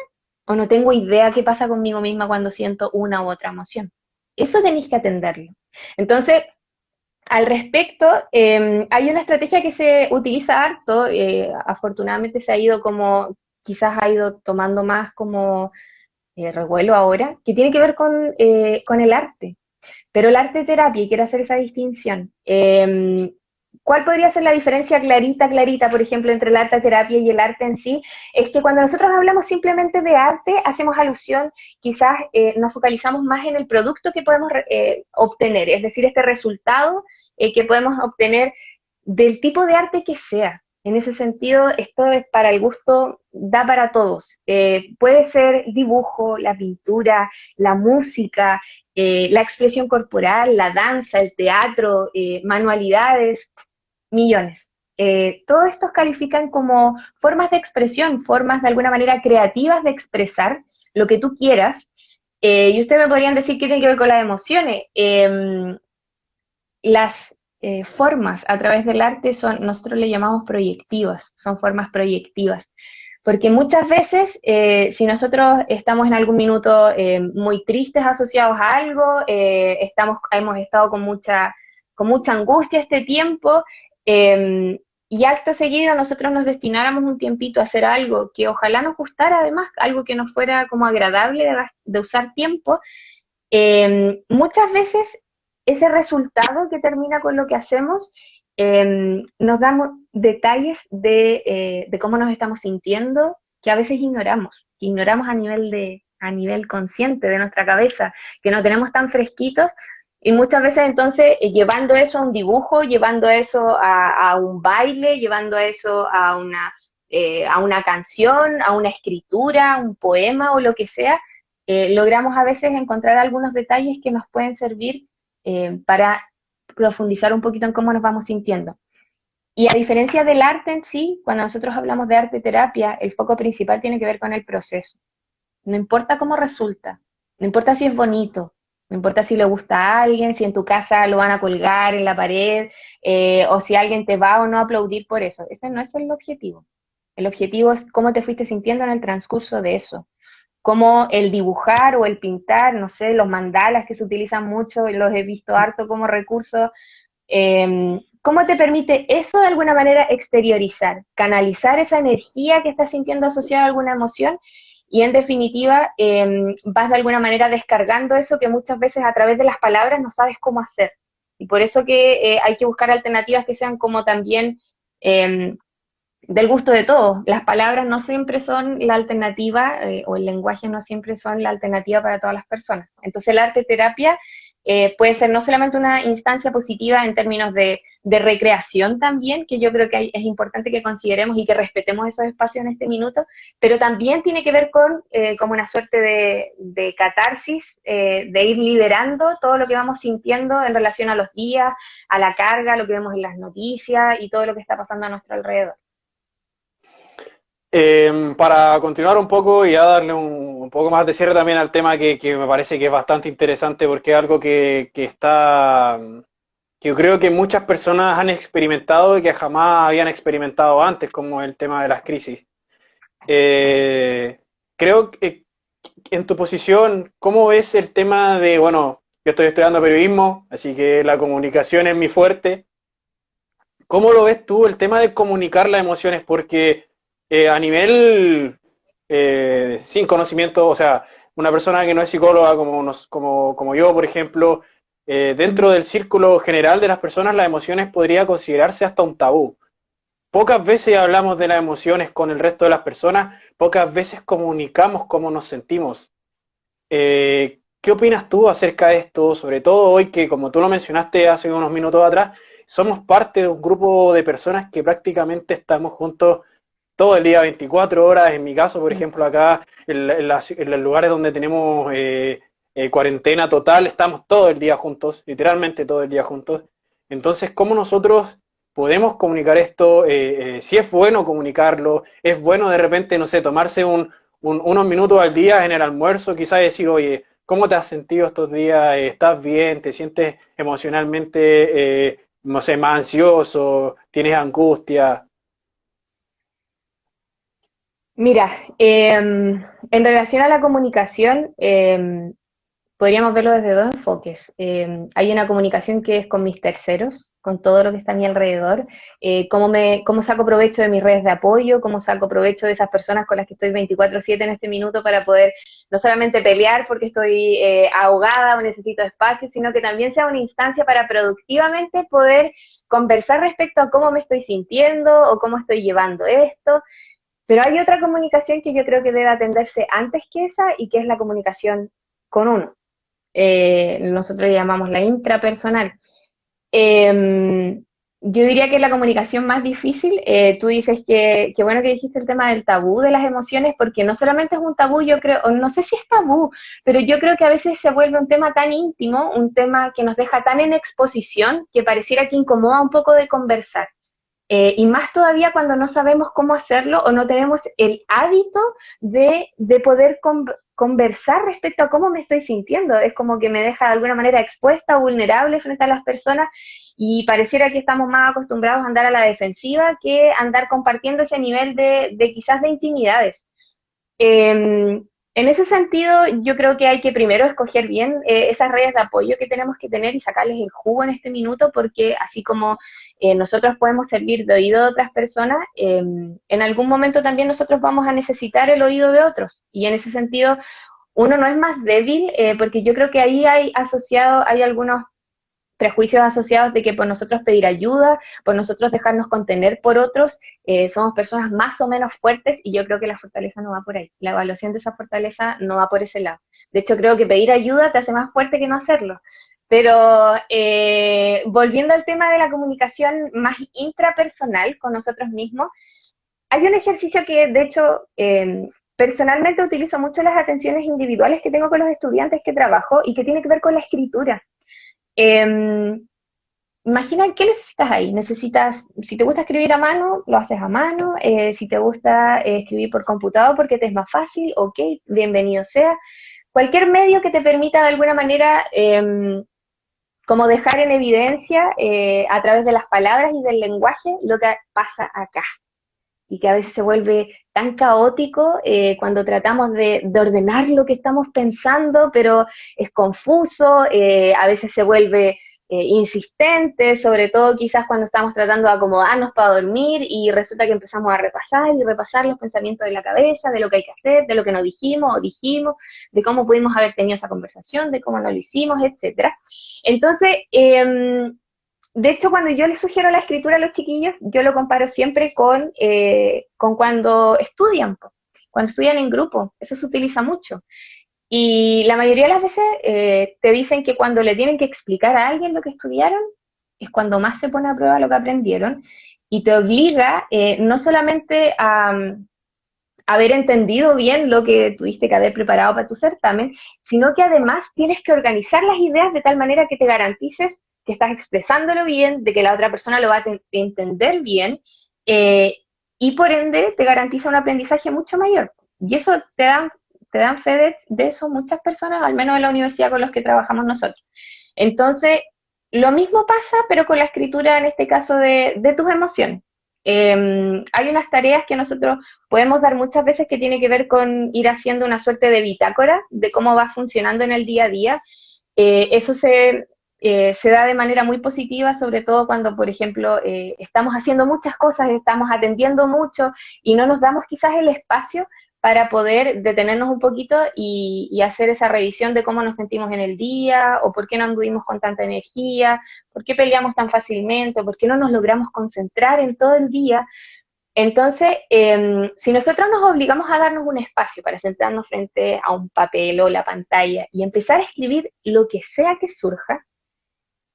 Speaker 2: ¿O no tengo idea qué pasa conmigo misma cuando siento una u otra emoción? Eso tenéis que atenderlo. Entonces, al respecto, hay una estrategia que se utiliza harto, afortunadamente se ha ido como, quizás ha ido tomando más como revuelo ahora, que tiene que ver con el arte. Pero el arte terapia, y quiero hacer esa distinción. ¿Cuál podría ser la diferencia clarita, clarita, por ejemplo, entre el arte terapia y el arte en sí? Es que cuando nosotros hablamos simplemente de arte, hacemos alusión, quizás nos focalizamos más en el producto que podemos obtener, es decir, este resultado que podemos obtener del tipo de arte que sea. En ese sentido, esto es para el gusto, da para todos. Puede ser dibujo, la pintura, la música, la expresión corporal, la danza, el teatro, manualidades, millones. Todos estos califican como formas de expresión, formas de alguna manera creativas de expresar lo que tú quieras. Y ustedes me podrían decir qué tiene que ver con las emociones. Las formas a través del arte son, nosotros le llamamos proyectivas, son formas proyectivas. Porque muchas veces, si nosotros estamos en algún minuto muy tristes asociados a algo, hemos estado con mucha angustia este tiempo, y acto seguido nosotros nos destináramos un tiempito a hacer algo que ojalá nos gustara, además, algo que nos fuera como agradable de usar tiempo, muchas veces ese resultado que termina con lo que hacemos nos damos detalles de cómo nos estamos sintiendo que a veces ignoramos, que ignoramos a nivel consciente de nuestra cabeza, que no tenemos tan fresquitos y muchas veces entonces llevando eso a un dibujo, llevando eso a un baile, llevando eso a una canción, a una escritura, un poema o lo que sea, logramos a veces encontrar algunos detalles que nos pueden servir para profundizar un poquito en cómo nos vamos sintiendo. Y a diferencia del arte en sí, cuando nosotros hablamos de arte terapia, el foco principal tiene que ver con el proceso. No importa cómo resulta, no importa si es bonito, no importa si le gusta a alguien, si en tu casa lo van a colgar en la pared, o si alguien te va o no a aplaudir por eso. Ese no es el objetivo. El objetivo es cómo te fuiste sintiendo en el transcurso de eso. Cómo el dibujar o el pintar, no sé, los mandalas que se utilizan mucho, los he visto harto como recurso. ¿Cómo te permite eso de alguna manera exteriorizar, canalizar esa energía que estás sintiendo asociada a alguna emoción? Y en definitiva, vas de alguna manera descargando eso que muchas veces a través de las palabras no sabes cómo hacer. Y por eso que hay que buscar alternativas que sean como también eh, del gusto de todos. Las palabras no siempre son la alternativa, o el lenguaje no siempre son la alternativa para todas las personas. Entonces el arte terapia puede ser no solamente una instancia positiva en términos de recreación también, que yo creo que es importante que consideremos y que respetemos esos espacios en este minuto, pero también tiene que ver con como una suerte de catarsis, de ir liberando todo lo que vamos sintiendo en relación a los días, a la carga, lo que vemos en las noticias y todo lo que está pasando a nuestro alrededor.
Speaker 1: Para continuar un poco y a darle un poco más de cierre también al tema que me parece que es bastante interesante porque es algo que está, que yo creo que muchas personas han experimentado y que jamás habían experimentado antes, como el tema de las crisis. Eh, Creo que en tu posición, ¿cómo ves el tema de, bueno, yo estoy estudiando periodismo, así que la comunicación es mi fuerte? ¿Cómo lo ves tú el tema de comunicar las emociones? Porque a nivel sin conocimiento, o sea, una persona que no es psicóloga como yo, por ejemplo, dentro del círculo general de las personas, las emociones podría considerarse hasta un tabú. Pocas veces hablamos de las emociones con el resto de las personas, pocas veces comunicamos cómo nos sentimos. ¿Qué opinas tú acerca de esto? Sobre todo hoy que, como tú lo mencionaste hace unos minutos atrás, somos parte de un grupo de personas que prácticamente estamos juntos todo el día, 24 horas. En mi caso, por ejemplo, acá en los lugares donde tenemos cuarentena total, estamos todo el día juntos, literalmente todo el día juntos. Entonces, ¿cómo nosotros podemos comunicar esto? Si es bueno comunicarlo, es bueno de repente, no sé, tomarse unos minutos al día en el almuerzo, quizás decir, oye, ¿cómo te has sentido estos días? ¿Estás bien? ¿Te sientes emocionalmente, no sé, más ansioso? ¿Tienes angustia?
Speaker 2: Mira, en relación a la comunicación, podríamos verlo desde dos enfoques. Hay una comunicación que es con mis terceros, con todo lo que está a mi alrededor, cómo saco provecho de mis redes de apoyo, cómo saco provecho de esas personas con las que estoy 24/7 en este minuto para poder no solamente pelear porque estoy ahogada o necesito espacio, sino que también sea una instancia para productivamente poder conversar respecto a cómo me estoy sintiendo o cómo estoy llevando esto. Pero hay otra comunicación que yo creo que debe atenderse antes que esa y que es la comunicación con uno. Nosotros llamamos la intrapersonal. Eh, yo diría que es la comunicación más difícil. Tú dices que bueno que dijiste el tema del tabú de las emociones, porque no solamente es un tabú, yo creo, o no sé si es tabú, pero yo creo que a veces se vuelve un tema tan íntimo, un tema que nos deja tan en exposición, que pareciera que incomoda un poco de conversar. Y más todavía cuando no sabemos cómo hacerlo o no tenemos el hábito de poder conversar respecto a cómo me estoy sintiendo. Es como que me deja de alguna manera expuesta, vulnerable frente a las personas y pareciera que estamos más acostumbrados a andar a la defensiva que andar compartiendo ese nivel de quizás de intimidades. En ese sentido, yo creo que hay que primero escoger bien esas redes de apoyo que tenemos que tener y sacarles el jugo en este minuto, porque así como nosotros podemos servir de oído de otras personas, en algún momento también nosotros vamos a necesitar el oído de otros. Y en ese sentido, uno no es más débil, porque yo creo que ahí hay algunos prejuicios asociados de que por nosotros pedir ayuda, por nosotros dejarnos contener por otros, somos personas más o menos fuertes y yo creo que la fortaleza no va por ahí. La evaluación de esa fortaleza no va por ese lado. De hecho, creo que pedir ayuda te hace más fuerte que no hacerlo. Pero volviendo al tema de la comunicación más intrapersonal con nosotros mismos, hay un ejercicio que de hecho personalmente utilizo mucho las atenciones individuales que tengo con los estudiantes que trabajo y que tiene que ver con la escritura. Eh, Imagina qué necesitas ahí. Necesitas, si te gusta escribir a mano, lo haces a mano. Si te gusta escribir por computador porque te es más fácil, ok, bienvenido sea. Cualquier medio que te permita de alguna manera como dejar en evidencia a través de las palabras y del lenguaje lo que pasa acá. y que a veces se vuelve tan caótico cuando tratamos de ordenar lo que estamos pensando, pero es confuso, a veces se vuelve insistente, sobre todo quizás cuando estamos tratando de acomodarnos para dormir y resulta que empezamos a repasar y repasar los pensamientos de la cabeza, de lo que hay que hacer, de lo que no dijimos o dijimos, de cómo pudimos haber tenido esa conversación, de cómo no lo hicimos, etcétera. Entonces, de hecho, cuando yo les sugiero la escritura a los chiquillos, yo lo comparo siempre con cuando estudian, cuando estudian en grupo, eso se utiliza mucho. Y la mayoría de las veces te dicen que cuando le tienen que explicar a alguien lo que estudiaron, es cuando más se pone a prueba lo que aprendieron y te obliga no solamente a haber entendido bien lo que tuviste que haber preparado para tu certamen, sino que además tienes que organizar las ideas de tal manera que te garantices que estás expresándolo bien, de que la otra persona lo va a entender bien, eh, y por ende te garantiza un aprendizaje mucho mayor. Y eso te dan fe de eso muchas personas, al menos en la universidad con los que trabajamos nosotros. Entonces, lo mismo pasa, pero con la escritura, en este caso, de tus emociones. Hay unas tareas que nosotros podemos dar muchas veces que tiene que ver con ir haciendo una suerte de bitácora de cómo va funcionando en el día a día. Eso se da de manera muy positiva, sobre todo cuando, por ejemplo, estamos haciendo muchas cosas, estamos atendiendo mucho y no nos damos quizás el espacio para poder detenernos un poquito y hacer esa revisión de cómo nos sentimos en el día, o por qué no anduvimos con tanta energía, por qué peleamos tan fácilmente, por qué no nos logramos concentrar en todo el día. Entonces, si nosotros nos obligamos a darnos un espacio para sentarnos frente a un papel o la pantalla y empezar a escribir lo que sea que surja,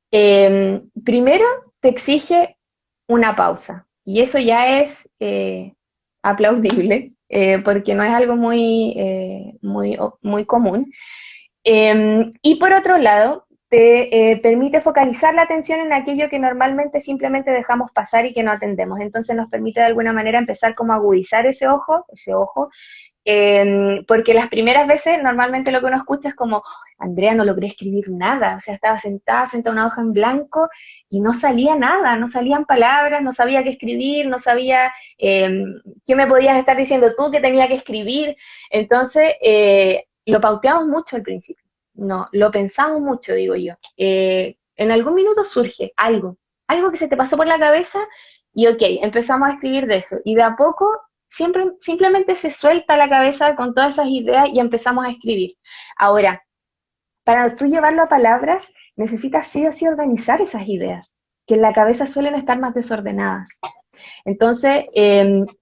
Speaker 2: primero te exige una pausa, y eso ya es aplaudible, porque no es algo muy común. Y por otro lado, te permite focalizar la atención en aquello que normalmente simplemente dejamos pasar y que no atendemos. Entonces nos permite de alguna manera empezar como a agudizar ese ojo, porque las primeras veces normalmente lo que uno escucha es como, Andrea, no logré escribir nada, o sea, estaba sentada frente a una hoja en blanco y no salía nada, no salían palabras, no sabía qué escribir, no sabía qué me podías estar diciendo tú que tenía que escribir. Entonces, lo pauteamos mucho al principio, no, lo pensamos mucho, digo yo. En algún minuto surge algo que se te pasó por la cabeza y ok, empezamos a escribir de eso. Y de a poco simplemente se suelta la cabeza con todas esas ideas y empezamos a escribir. Ahora, para tú llevarlo a palabras, necesitas sí o sí organizar esas ideas, que en la cabeza suelen estar más desordenadas. Entonces,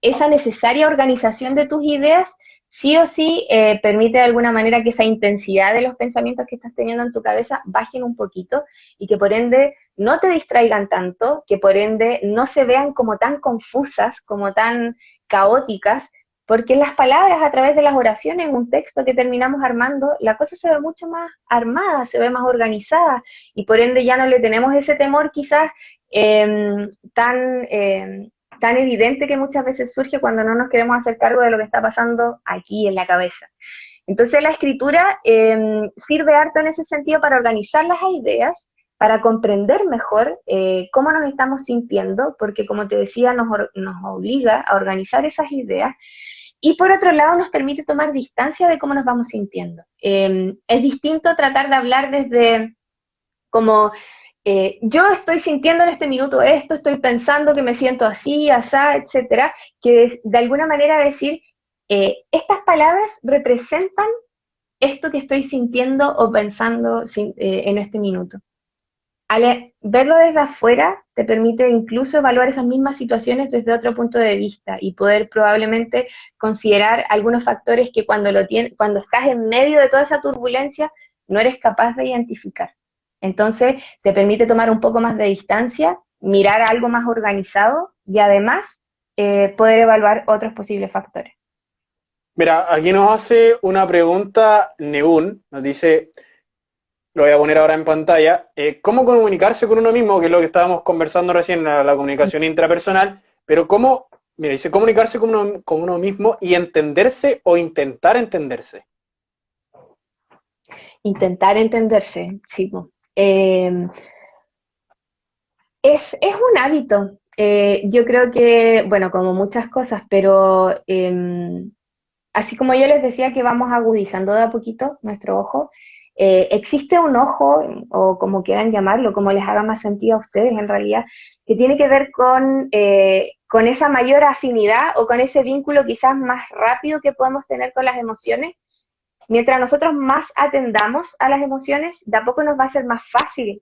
Speaker 2: esa necesaria organización de tus ideas sí o sí permite de alguna manera que esa intensidad de los pensamientos que estás teniendo en tu cabeza bajen un poquito y que por ende no te distraigan tanto, que por ende no se vean como tan confusas, como tan caóticas, porque en las palabras, a través de las oraciones, un texto que terminamos armando, la cosa se ve mucho más armada, se ve más organizada, y por ende ya no le tenemos ese temor quizás eh, tan, eh, tan evidente que muchas veces surge cuando no nos queremos hacer cargo de lo que está pasando aquí en la cabeza. Entonces la escritura sirve harto en ese sentido para organizar las ideas, para comprender mejor cómo nos estamos sintiendo, porque como te decía, nos obliga a organizar esas ideas, y por otro lado nos permite tomar distancia de cómo nos vamos sintiendo. Es distinto tratar de hablar desde como yo estoy sintiendo en este minuto esto, estoy pensando que me siento así, asá, etcétera, que de alguna manera decir, estas palabras representan esto que estoy sintiendo o pensando en este minuto. Al verlo desde afuera, te permite incluso evaluar esas mismas situaciones desde otro punto de vista y poder probablemente considerar algunos factores que cuando estás en medio de toda esa turbulencia no eres capaz de identificar. Entonces, te permite tomar un poco más de distancia, mirar algo más organizado y además poder evaluar otros posibles factores.
Speaker 1: Mira, aquí nos hace una pregunta Neun, nos dice, lo voy a poner ahora en pantalla, ¿cómo comunicarse con uno mismo? Que es lo que estábamos conversando recién, la comunicación intrapersonal, pero cómo, mira, dice comunicarse con uno mismo y entenderse o intentar entenderse.
Speaker 2: Intentar entenderse, sí. Es un hábito. Yo creo que, bueno, como muchas cosas, pero así como yo les decía que vamos agudizando de a poquito nuestro ojo, existe un ojo, o como quieran llamarlo, como les haga más sentido a ustedes en realidad, que tiene que ver con esa mayor afinidad o con ese vínculo quizás más rápido que podemos tener con las emociones. Mientras nosotros más atendamos a las emociones, de a poco nos va a ser más fácil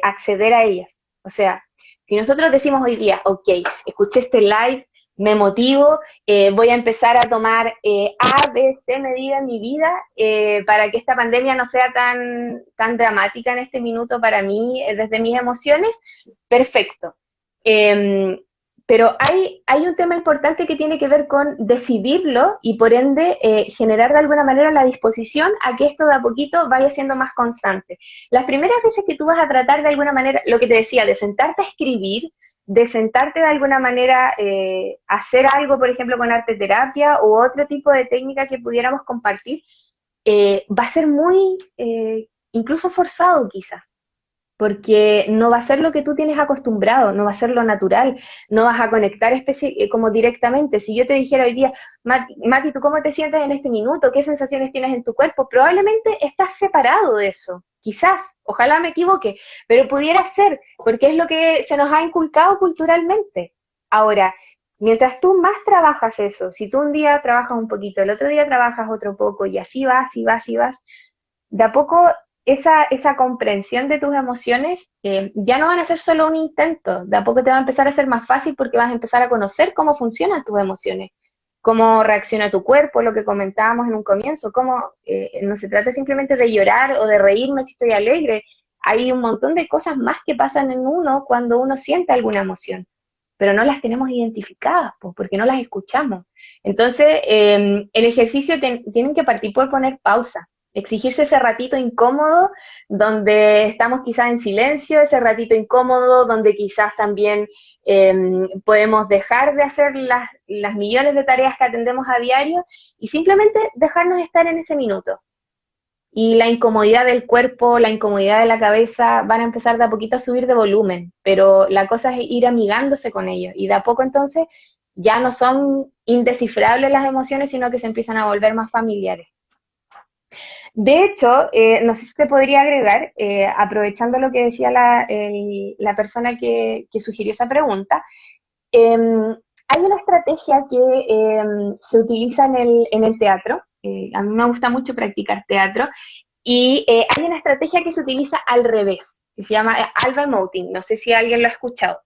Speaker 2: acceder a ellas. O sea, si nosotros decimos hoy día, ok, escuché este live, me motivo, voy a empezar a tomar A, B, C medidas en mi vida para que esta pandemia no sea tan dramática en este minuto para mí, desde mis emociones, perfecto. Eh, pero hay un tema importante que tiene que ver con decidirlo y por ende generar de alguna manera la disposición a que esto de a poquito vaya siendo más constante. Las primeras veces que tú vas a tratar de alguna manera, lo que te decía, de sentarte a escribir, de sentarte de alguna manera a hacer algo, por ejemplo, con arte terapia u otro tipo de técnica que pudiéramos compartir, va a ser muy, incluso forzado quizás porque no va a ser lo que tú tienes acostumbrado, no va a ser lo natural, no vas a conectar como directamente. Si yo te dijera hoy día, Mati, ¿tú cómo te sientes en este minuto? ¿Qué sensaciones tienes en tu cuerpo? Probablemente estás separado de eso, quizás, ojalá me equivoque, pero pudiera ser, porque es lo que se nos ha inculcado culturalmente. Ahora, mientras tú más trabajas eso, si tú un día trabajas un poquito, el otro día trabajas otro poco, y así vas, y vas, y vas, de a poco esa comprensión de tus emociones ya no van a ser solo un intento, de a poco te va a empezar a ser más fácil porque vas a empezar a conocer cómo funcionan tus emociones, cómo reacciona tu cuerpo, lo que comentábamos en un comienzo, cómo no se trata simplemente de llorar o de reírme si estoy alegre, hay un montón de cosas más que pasan en uno cuando uno siente alguna emoción, pero no las tenemos identificadas, pues, porque no las escuchamos. Entonces, el ejercicio tienen que partir por poner pausa, exigirse ese ratito incómodo donde estamos quizás en silencio, ese ratito incómodo donde quizás también podemos dejar de hacer las millones de tareas que atendemos a diario y simplemente dejarnos estar en ese minuto. Y la incomodidad del cuerpo, la incomodidad de la cabeza van a empezar de a poquito a subir de volumen, pero la cosa es ir amigándose con ellos y de a poco entonces ya no son indescifrables las emociones, sino que se empiezan a volver más familiares. De hecho, no sé si te podría agregar, aprovechando lo que decía la persona que sugirió esa pregunta, hay una estrategia que se utiliza en el teatro, a mí me gusta mucho practicar teatro, y hay una estrategia que se utiliza al revés, que se llama alba emoting, no sé si alguien lo ha escuchado.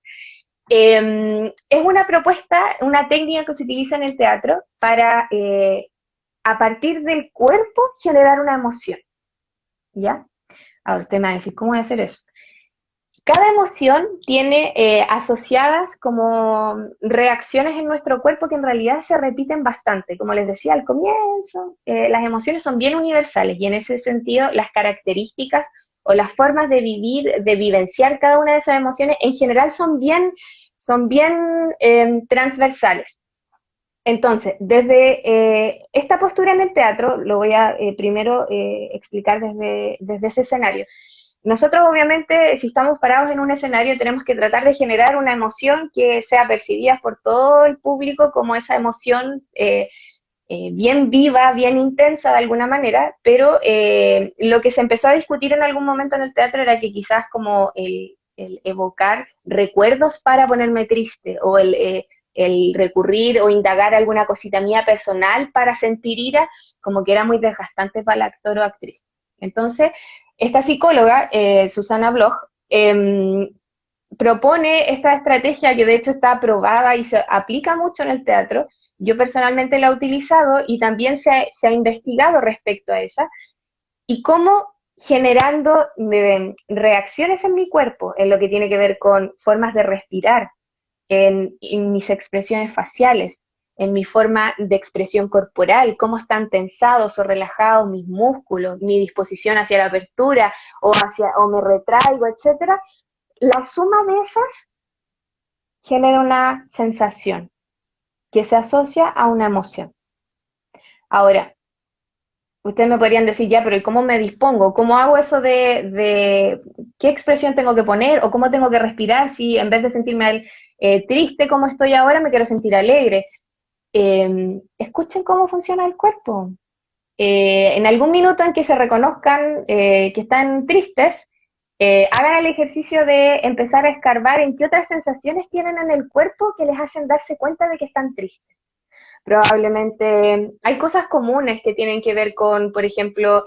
Speaker 2: Es una propuesta, una técnica que se utiliza en el teatro para a partir del cuerpo generar una emoción, ¿ya? Ahora usted me va a decir, ¿cómo voy a hacer eso? Cada emoción tiene asociadas como reacciones en nuestro cuerpo que en realidad se repiten bastante. Como les decía al comienzo, las emociones son bien universales y en ese sentido las características o las formas de vivir, de vivenciar cada una de esas emociones en general son bien transversales. Entonces, desde esta postura en el teatro, lo voy a primero explicar desde ese escenario. Nosotros, obviamente, si estamos parados en un escenario, tenemos que tratar de generar una emoción que sea percibida por todo el público como esa emoción bien viva, bien intensa de alguna manera, pero lo que se empezó a discutir en algún momento en el teatro era que quizás como el evocar recuerdos para ponerme triste o el recurrir o indagar alguna cosita mía personal para sentir ira, como que era muy desgastante para el actor o actriz. Entonces, esta psicóloga, Susana Bloch, propone esta estrategia que de hecho está aprobada y se aplica mucho en el teatro. Yo personalmente la he utilizado y también se ha investigado respecto a esa y cómo generando reacciones en mi cuerpo, en lo que tiene que ver con formas de respirar, en mis expresiones faciales, en mi forma de expresión corporal, cómo están tensados o relajados mis músculos, mi disposición hacia la apertura o me retraigo, etcétera. La suma de esas genera una sensación que se asocia a una emoción. Ahora, ustedes me podrían decir, ya, pero ¿y cómo me dispongo? ¿Cómo hago eso de qué expresión tengo que poner o cómo tengo que respirar si en vez de sentirme triste como estoy ahora, me quiero sentir alegre? Escuchen cómo funciona el cuerpo. En algún minuto en que se reconozcan que están tristes, hagan el ejercicio de empezar a escarbar en qué otras sensaciones tienen en el cuerpo que les hacen darse cuenta de que están tristes. Probablemente hay cosas comunes que tienen que ver con, por ejemplo,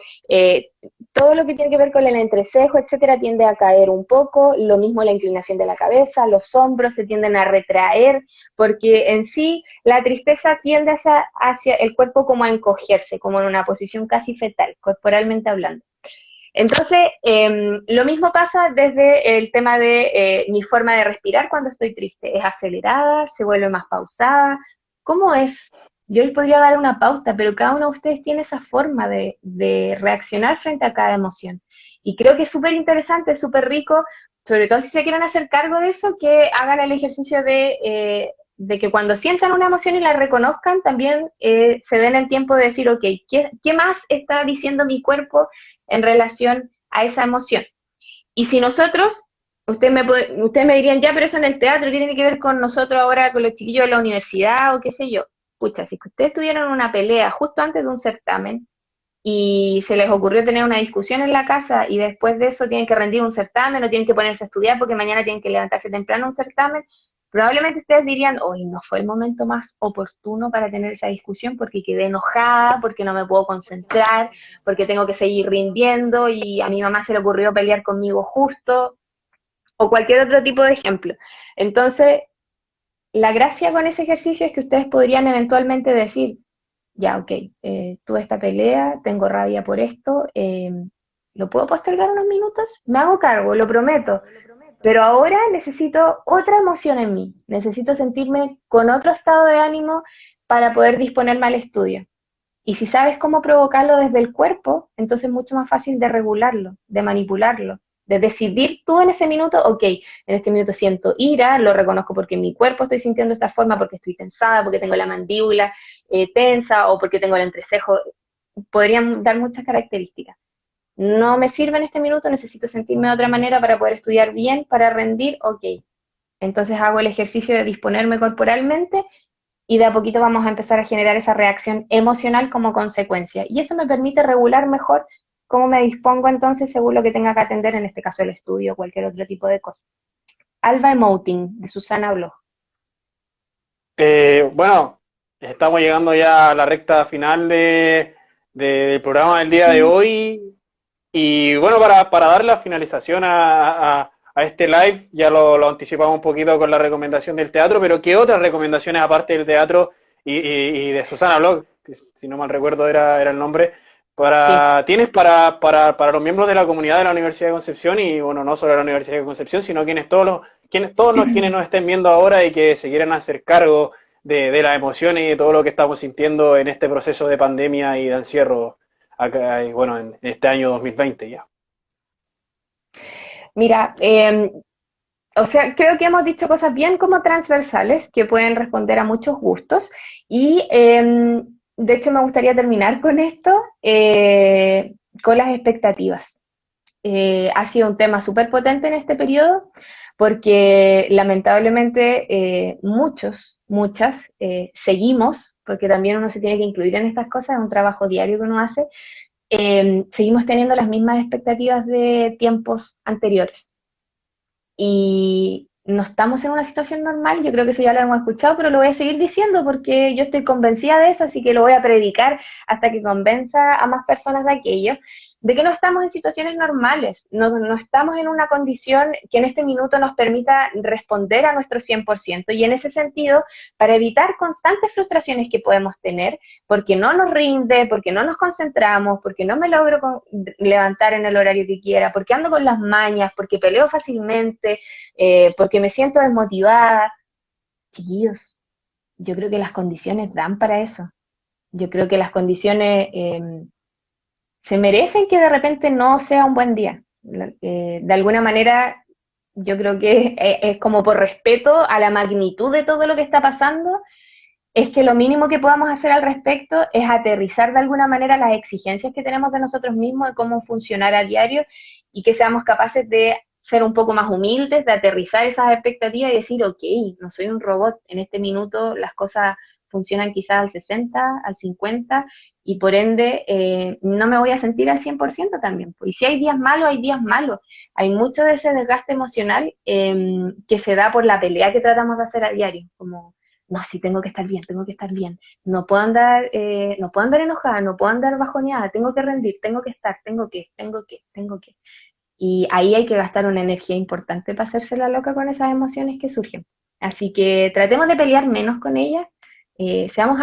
Speaker 2: todo lo que tiene que ver con el entrecejo, etcétera, tiende a caer un poco, lo mismo la inclinación de la cabeza, los hombros se tienden a retraer, porque en sí la tristeza tiende hacia el cuerpo como a encogerse, como en una posición casi fetal, corporalmente hablando. Entonces, lo mismo pasa desde el tema de mi forma de respirar cuando estoy triste. ¿Es acelerada? ¿Se vuelve más pausada? ¿Cómo es? Yo les podría dar una pauta, pero cada uno de ustedes tiene esa forma de reaccionar frente a cada emoción. Y creo que es súper interesante, súper rico, sobre todo si se quieren hacer cargo de eso, que hagan el ejercicio de que cuando sientan una emoción y la reconozcan, también se den el tiempo de decir, ok, ¿qué más está diciendo mi cuerpo en relación a esa emoción? Y si nosotros, ustedes me dirían, ya, pero eso en el teatro, ¿qué tiene que ver con nosotros ahora, con los chiquillos de la universidad o qué sé yo? Pucha, si ustedes tuvieron una pelea justo antes de un certamen y se les ocurrió tener una discusión en la casa y después de eso tienen que rendir un certamen o tienen que ponerse a estudiar porque mañana tienen que levantarse temprano a un certamen, probablemente ustedes dirían, hoy no fue el momento más oportuno para tener esa discusión porque quedé enojada, porque no me puedo concentrar, porque tengo que seguir rindiendo y a mi mamá se le ocurrió pelear conmigo justo, o cualquier otro tipo de ejemplo. Entonces, la gracia con ese ejercicio es que ustedes podrían eventualmente decir, ya, ok, tuve esta pelea, tengo rabia por esto, ¿lo puedo postergar unos minutos? Me hago cargo, lo prometo. Pero ahora necesito otra emoción en mí, necesito sentirme con otro estado de ánimo para poder disponerme al estudio. Y si sabes cómo provocarlo desde el cuerpo, entonces es mucho más fácil de regularlo, de manipularlo, de decidir tú en ese minuto, ok, en este minuto siento ira, lo reconozco porque en mi cuerpo estoy sintiendo esta forma, porque estoy tensada, porque tengo la mandíbula tensa o porque tengo el entrecejo. Podrían dar muchas características. No me sirve en este minuto, necesito sentirme de otra manera para poder estudiar bien, para rendir, ok. Entonces hago el ejercicio de disponerme corporalmente y de a poquito vamos a empezar a generar esa reacción emocional como consecuencia. Y eso me permite regular mejor cómo me dispongo entonces según lo que tenga que atender, en este caso el estudio o cualquier otro tipo de cosa. Alba Emoting, de Susana Bloch.
Speaker 1: Bueno, estamos llegando ya a la recta final del programa del día de hoy. Y bueno, para dar la finalización a este live, ya lo anticipamos un poquito con la recomendación del teatro, pero ¿qué otras recomendaciones aparte del teatro y de Susana Bloch, que si no mal recuerdo era el nombre,
Speaker 2: Sí.
Speaker 1: tienes para los miembros de la comunidad de la Universidad de Concepción y bueno, no solo de la Universidad de Concepción, sino quienes nos estén viendo ahora y que se quieran hacer cargo de las emociones y de todo lo que estamos sintiendo en este proceso de pandemia y de encierro acá, bueno, en este año 2020 ya.
Speaker 2: Mira, o sea, creo que hemos dicho cosas bien como transversales que pueden responder a muchos gustos y de hecho me gustaría terminar con esto, con las expectativas. Ha sido un tema súper potente en este periodo porque lamentablemente muchas, seguimos, porque también uno se tiene que incluir en estas cosas, es un trabajo diario que uno hace, seguimos teniendo las mismas expectativas de tiempos anteriores y no estamos en una situación normal, yo creo que eso ya lo hemos escuchado, pero lo voy a seguir diciendo porque yo estoy convencida de eso, así que lo voy a predicar hasta que convenza a más personas de aquello, de que no estamos en situaciones normales, no estamos en una condición que en este minuto nos permita responder a nuestro 100%, y en ese sentido, para evitar constantes frustraciones que podemos tener, porque no nos rinde, porque no nos concentramos, porque no me logro levantar en el horario que quiera, porque ando con las mañas, porque peleo fácilmente, porque me siento desmotivada. Chiquillos, yo creo que las condiciones dan para eso. Yo creo que las condiciones se merecen que de repente no sea un buen día. De alguna manera, yo creo que es como por respeto a la magnitud de todo lo que está pasando, Es que lo mínimo que podamos hacer al respecto es aterrizar de alguna manera las exigencias que tenemos de nosotros mismos, de cómo funcionar a diario y que seamos capaces de ser un poco más humildes, de aterrizar esas expectativas y decir, ok, no soy un robot, en este minuto las cosas funcionan quizás al 60, al 50 y por ende no me voy a sentir al 100% también. Pues, y si hay días malos, hay días malos. Hay mucho de ese desgaste emocional que se da por la pelea que tratamos de hacer a diario, como no, sí, tengo que estar bien, tengo que estar bien. No puedo andar enojada, no puedo andar bajoneada, tengo que rendir, tengo que estar, tengo que. Y ahí hay que gastar una energía importante para hacerse la loca con esas emociones que surgen. Así que tratemos de pelear menos con ellas, seamos